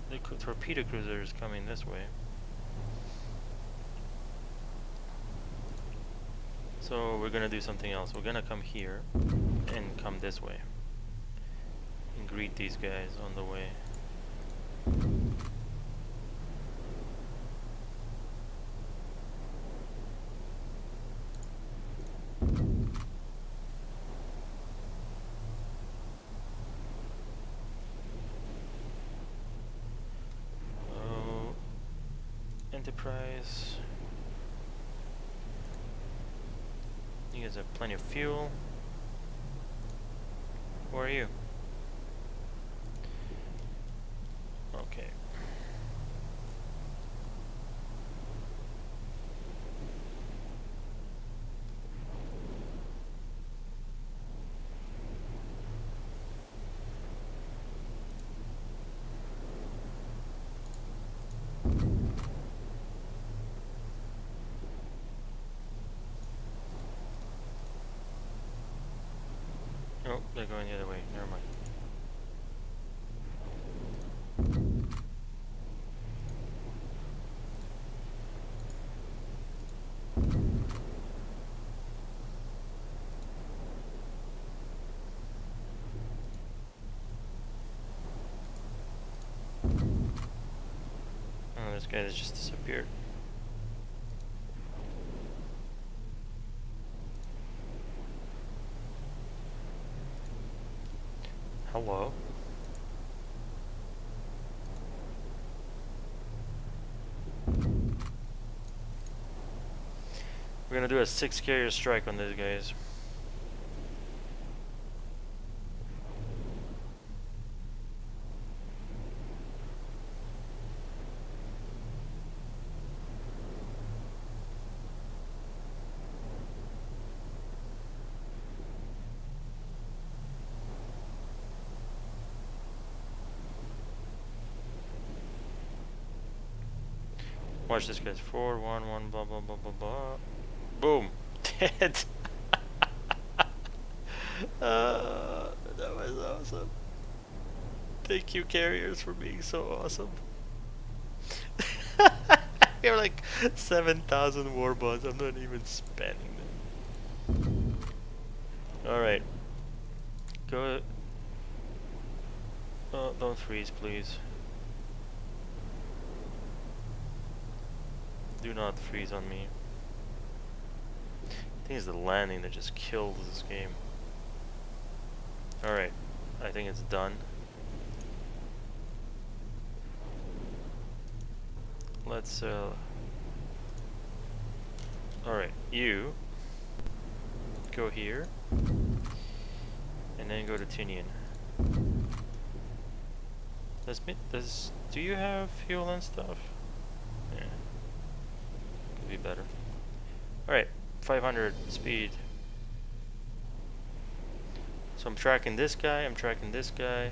The torpedo cruiser is coming this way. So we're gonna do something else. We're gonna come here and come this way and greet these guys on the way. Oh, Enterprise. You guys have plenty of fuel. Where are you? Okay. Oh, they're going the other way. Never mind. this guy has just disappeared. Hello? We're gonna do a 6 carrier strike on these guys. Watch this, guys. 4, 1, 1, blah, blah, blah, blah, blah. Boom. Dead. That was awesome. Thank you, carriers, for being so awesome. We have like 7,000 war bonds. I'm not even spending them. Alright. Go. Oh, don't freeze, please. Do not freeze on me. I think it's the landing that just kills this game. Alright, I think it's done. Let's alright, you go here and then go to Tinian. Do you have fuel and stuff? Yeah. Could be better. Alright, 500 speed. So I'm tracking this guy, I'm tracking this guy.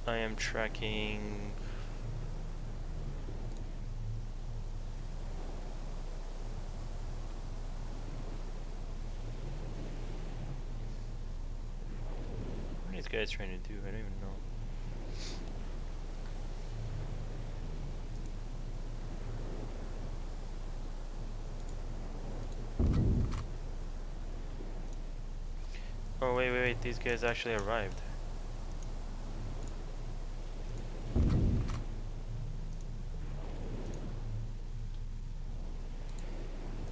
I am tracking... What are these guys trying to do? I don't even know. Oh wait, these guys actually arrived.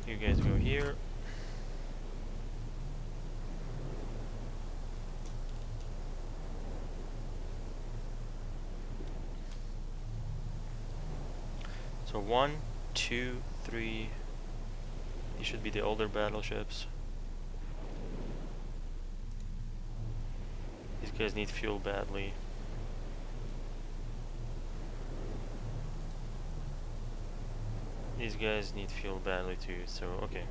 You guys go here. So 1, 2, 3. These should be the older battleships. These guys need fuel badly. These guys need fuel badly too, so okay.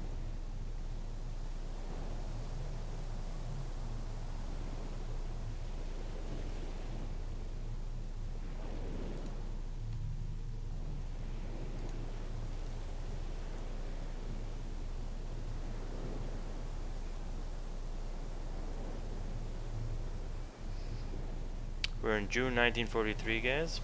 We're in June 1943, guys.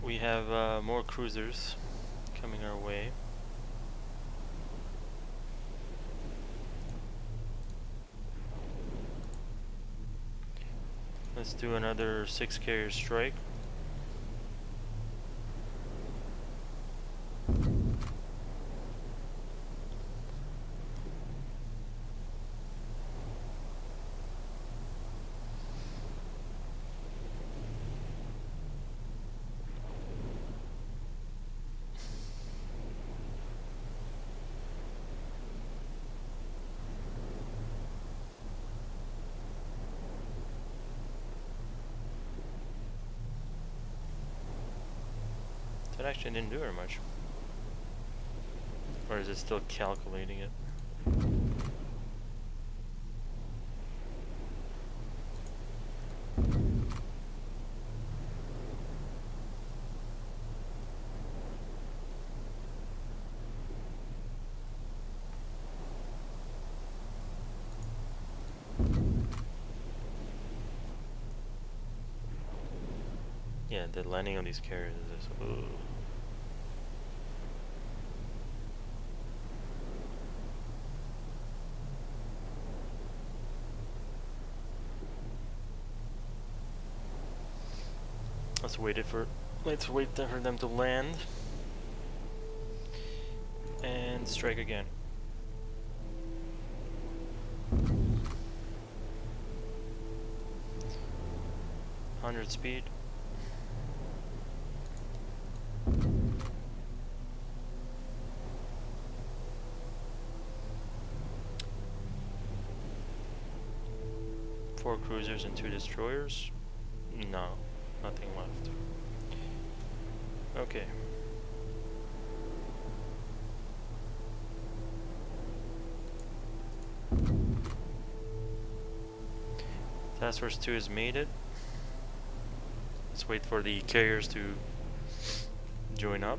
We have more cruisers coming our way. Let's do another 6 carrier strike. That actually didn't do very much. Or is it still calculating it? Yeah, the landing on these carriers is just, ooh. Let's wait for them to land and strike again. 100 speed. Four cruisers and 2 destroyers. No, nothing left. Okay. Task Force 2 has made it. Let's wait for the carriers to join up.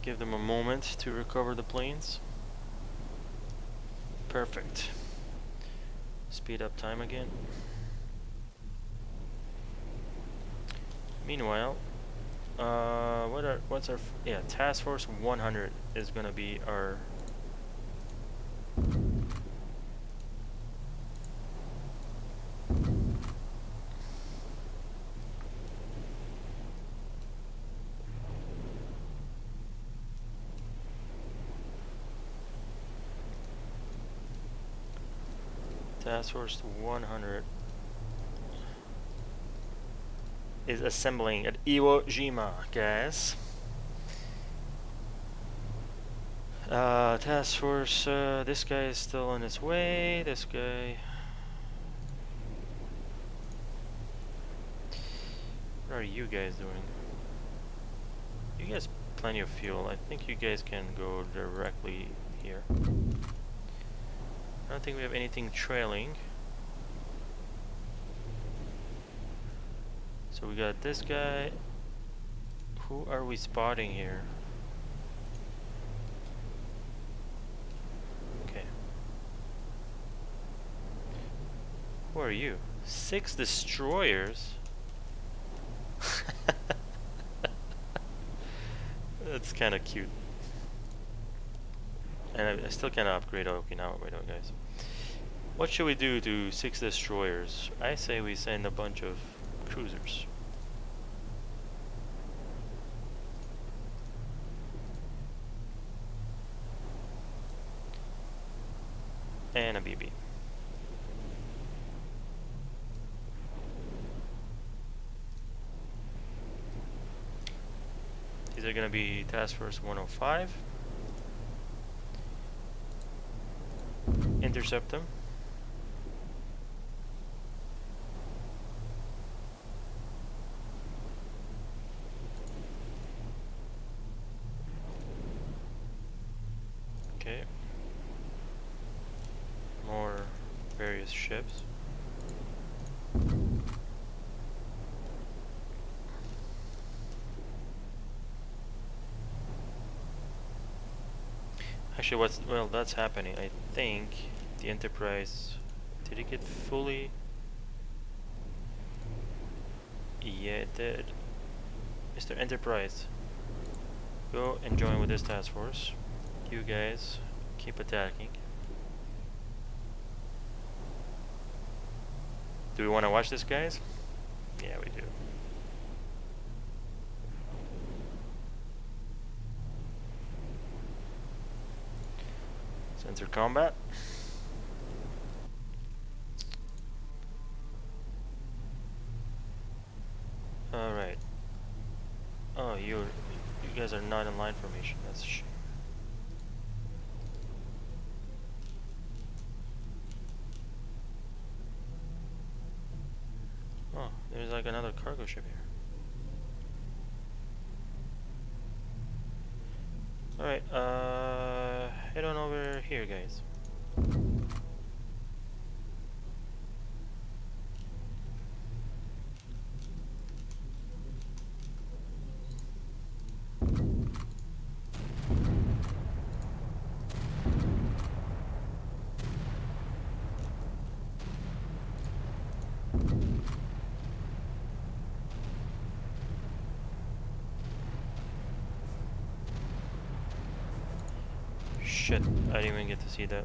Give them a moment to recover the planes. Perfect. Speed up time again. Meanwhile, what's our Task Force 100 is gonna be our Task Force 100 is assembling at Iwo Jima, guys. Task Force, this guy is still on his way. This guy. What are you guys doing? You guys plenty of fuel. I think you guys can go directly here. I don't think we have anything trailing. So we got this guy. Who are we spotting here? Okay. Who are you? 6 destroyers? That's kind of cute. And I still can't upgrade Okinawa, by the way, guys. What should we do to 6 destroyers? I say we send a bunch of cruisers. And a BB. These are going to be Task Force 105. Intercept them. Okay. More various ships. Actually, that's happening. I think the Enterprise, did it get fully? Yeah, it did. Mr. Enterprise, go and join with this task force. You guys keep attacking. Do we want to watch this, guys? Yeah, we do. Enter combat. All right. Oh, you guys are not in line formation. That's a shame. Oh, there's like another cargo ship here. All right. Head on over here, guys. Shit, I didn't even get to see that.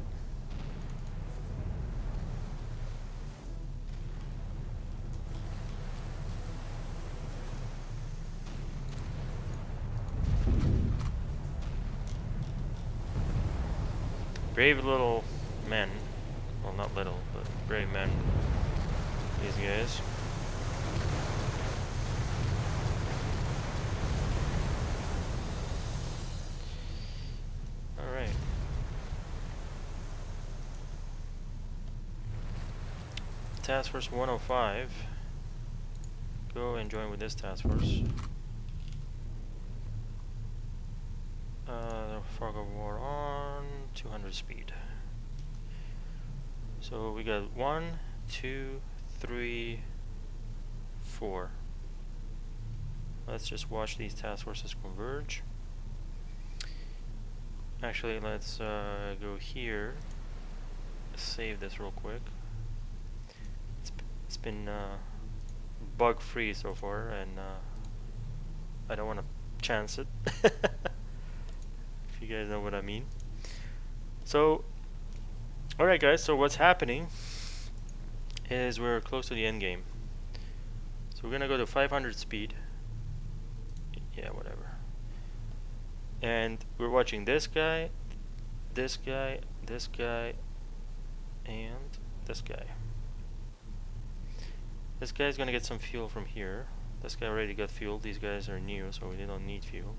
Brave little men. Well, not little, but brave men. These guys. Alright. Task Force 105. Go and join with this task force. Fog of War on 200 speed. So we got 1, 2, 3, 4. Let's just watch these task forces converge. Actually, let's go here. Save this real quick. It's been bug free so far, and I don't want to chance it. If you guys know what I mean. So, alright guys, so what's happening is we're close to the end game. So we're gonna go to 500 speed. Yeah, whatever. And we're watching this guy, this guy, this guy, and this guy. This guy's gonna get some fuel from here. This guy already got fuel. These guys are new, so they don't need fuel.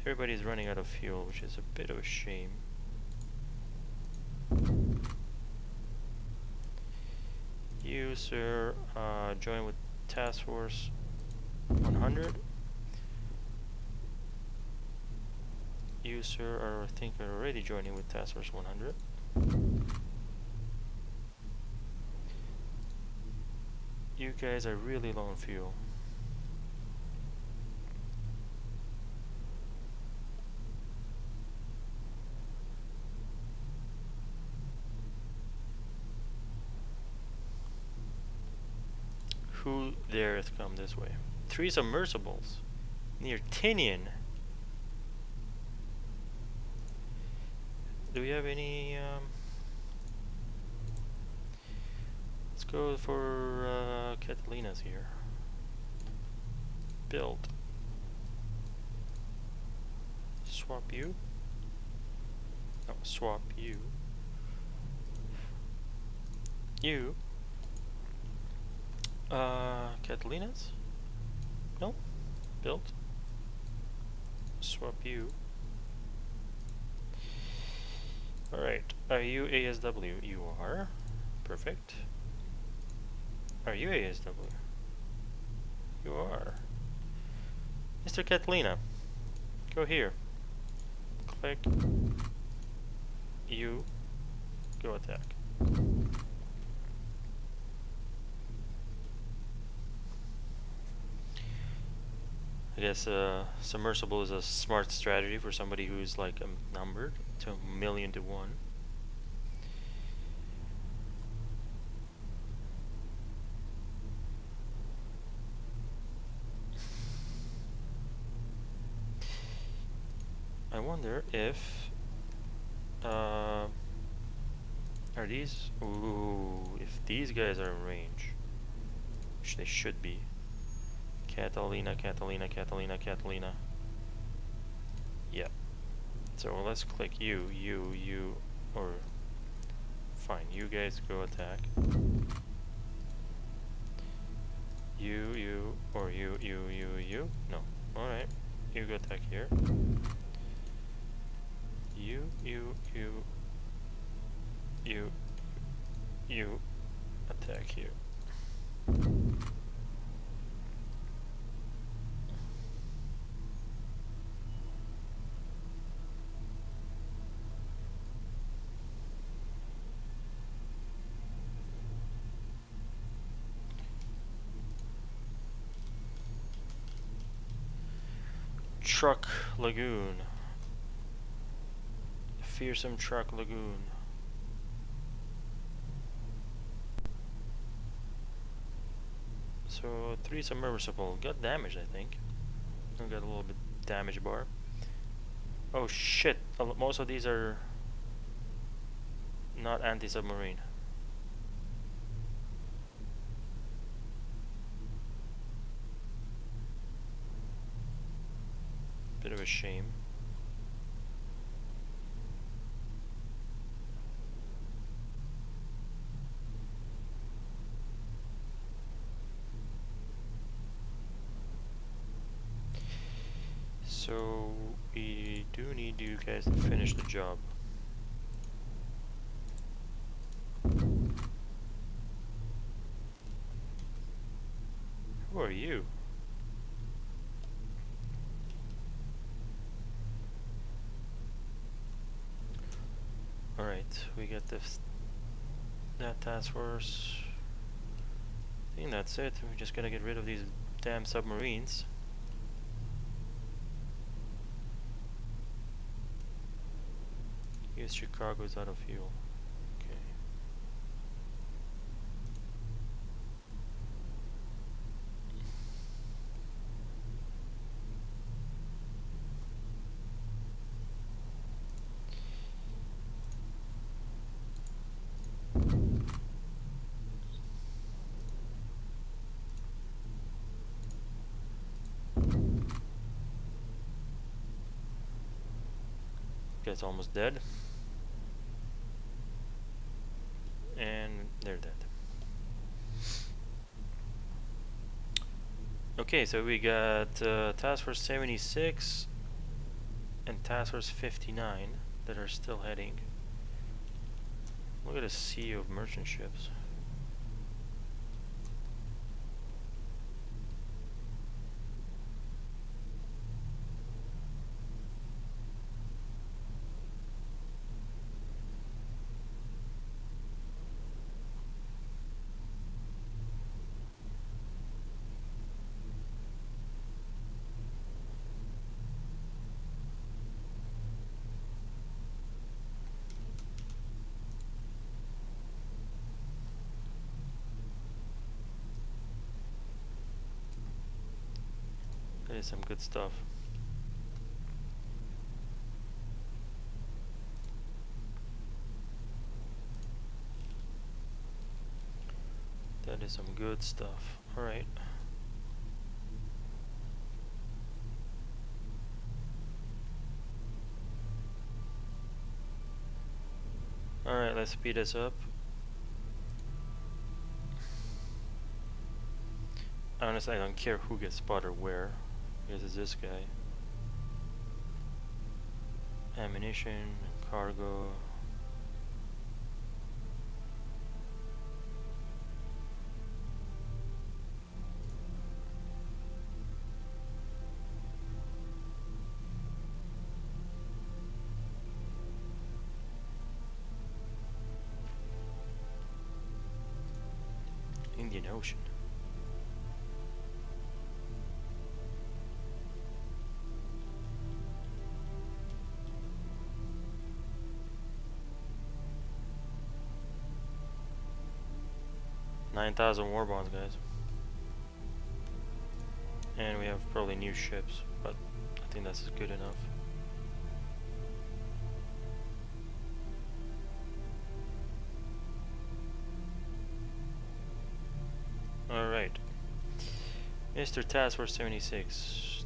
Everybody's running out of fuel, which is a bit of a shame. You, sir, join with Task Force 100. You, sir, are, I think, are already joining with Task Force 100. You guys are really low on fuel. Who dareth come this way? 3 submersibles near Tinian. Do we have any? Let's go for Catalina's here. Build. Swap you. No, swap you. You. Catalina's? No. Built. Swap you. Alright. Are you ASW? You are. Perfect. Are you ASW? You are. Mr. Catalina. Go here. Click. You. Go attack. I guess submersible is a smart strategy for somebody who's like numbered to 1,000,000 to 1. I wonder if are these? Ooh, if these guys are in range, which they should be. Catalina, Catalina, Catalina, Catalina. Yeah. So let's click you, or fine, you guys go attack. You, or you. No. Alright. You go attack here. You attack here. Truck Lagoon. Fearsome Truck Lagoon. So 3 submersible got damaged, I think. We got a little bit damage bar. Oh shit! Most of these are not anti-submarine. Bit of a shame. So we do need you guys to finish the job. Who are you? Alright, we get that task force. I think that's it. We just gotta get rid of these damn submarines. Use Chicago's out of fuel. Okay. Guy's almost dead. And they're dead. Okay, so we got Task Force 76 and Task Force 59 that are still heading. Look at a sea of merchant ships. That is some good stuff. That is some good stuff. Alright. Alright, let's speed this up. Honestly, I don't care who gets spotted where. Because it's this guy. Ammunition, cargo. Indian Ocean. $9,000 war bonds, guys. And we have probably new ships, but I think that's good enough. Alright. Mr. Task Force 76.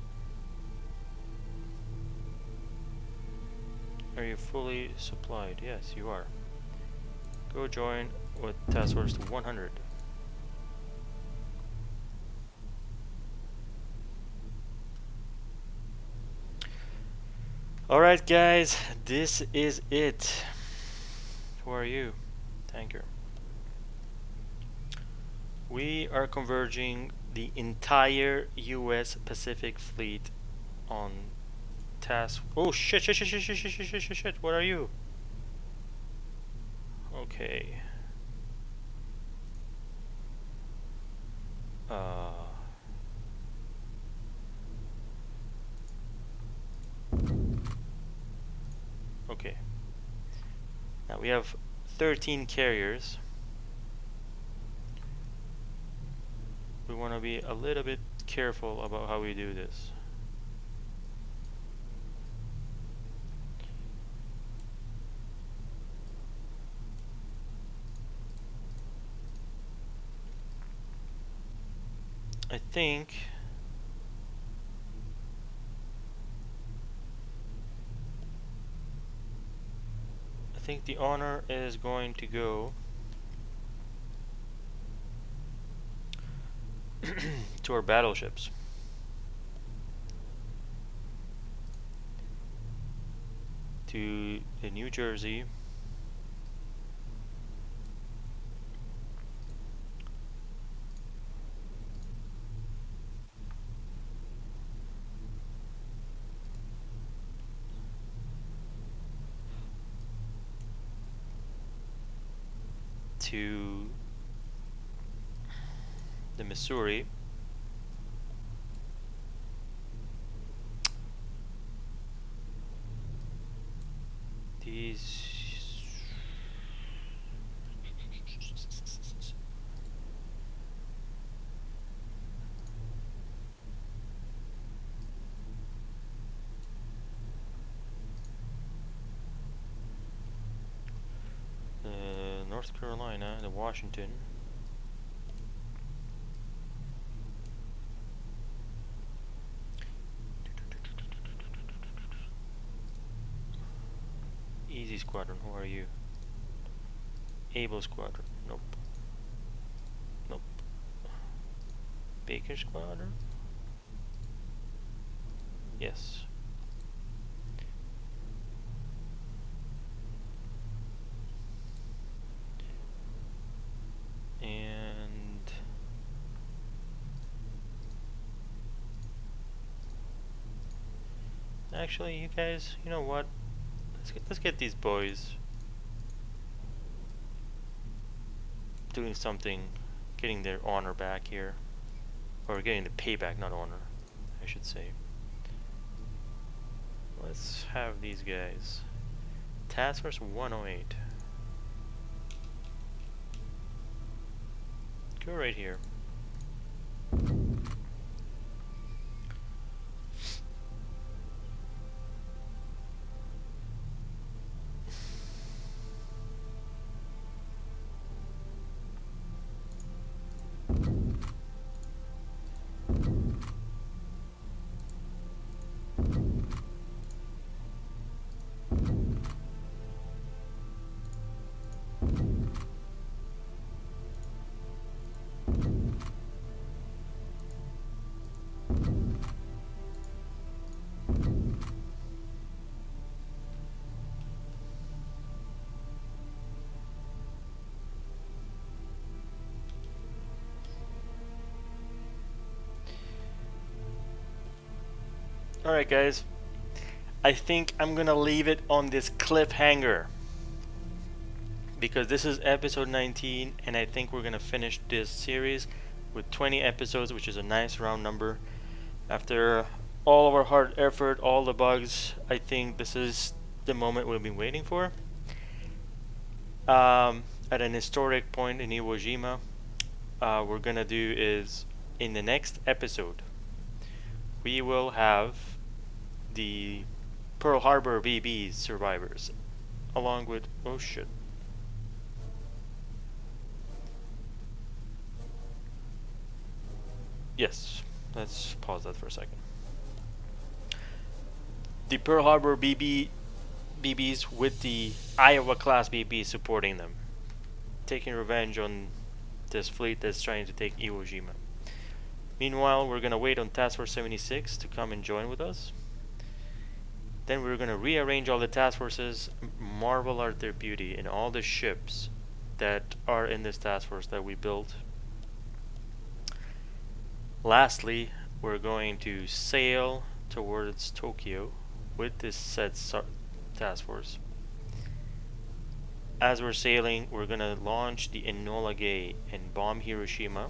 Are you fully supplied? Yes, you are. Go join with Task Force 100. Alright guys, this is it. Who are you? Tanker. We are converging the entire US Pacific Fleet on task. Oh shit, shit, shit, shit, shit, shit, shit, shit, shit. What are you? Okay. Okay. Now we have 13 carriers. we want to be a little bit careful about how we do this. I think the honor is going to go to our battleships. To the New Jersey, to the Missouri, these North Carolina, the Washington, Easy Squadron, who are you? Able Squadron, nope. Nope. Baker Squadron? Yes. And actually, you guys, you know what? Let's get these boys doing something, getting their honor back here, or getting the payback, not honor, I should say. Let's have these guys. Task Force 108. Go right here. Alright guys, I think I'm gonna leave it on this cliffhanger because this is episode 19 and I think we're gonna finish this series with 20 episodes, which is a nice round number. After all of our hard effort, all the bugs, I think this is the moment we've been waiting for. At an historic point in Iwo Jima, we're gonna do is in the next episode we will have the Pearl Harbor BB survivors, along with, oh shit. Yes, let's pause that for a second. The Pearl Harbor BBs with the Iowa class BB supporting them, taking revenge on this fleet that's trying to take Iwo Jima. Meanwhile, we're gonna wait on Task Force 76 to come and join with us. Then we're gonna rearrange all the task forces, marvel at their beauty, and all the ships that are in this task force that we built. Lastly, we're going to sail towards Tokyo with this said task force. As we're sailing, we're gonna launch the Enola Gay and bomb Hiroshima.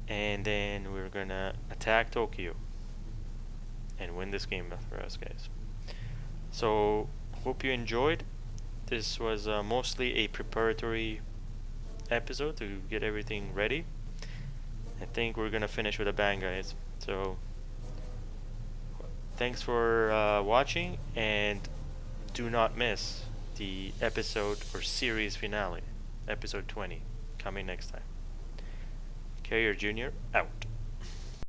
And then we're gonna attack Tokyo and win this game for us, guys. So hope you enjoyed. This was mostly a preparatory episode to get everything ready. I think we're gonna finish with a bang, guys. So thanks for watching, and do not miss the episode or series finale, episode 20, coming next time. Carrier Jr. out.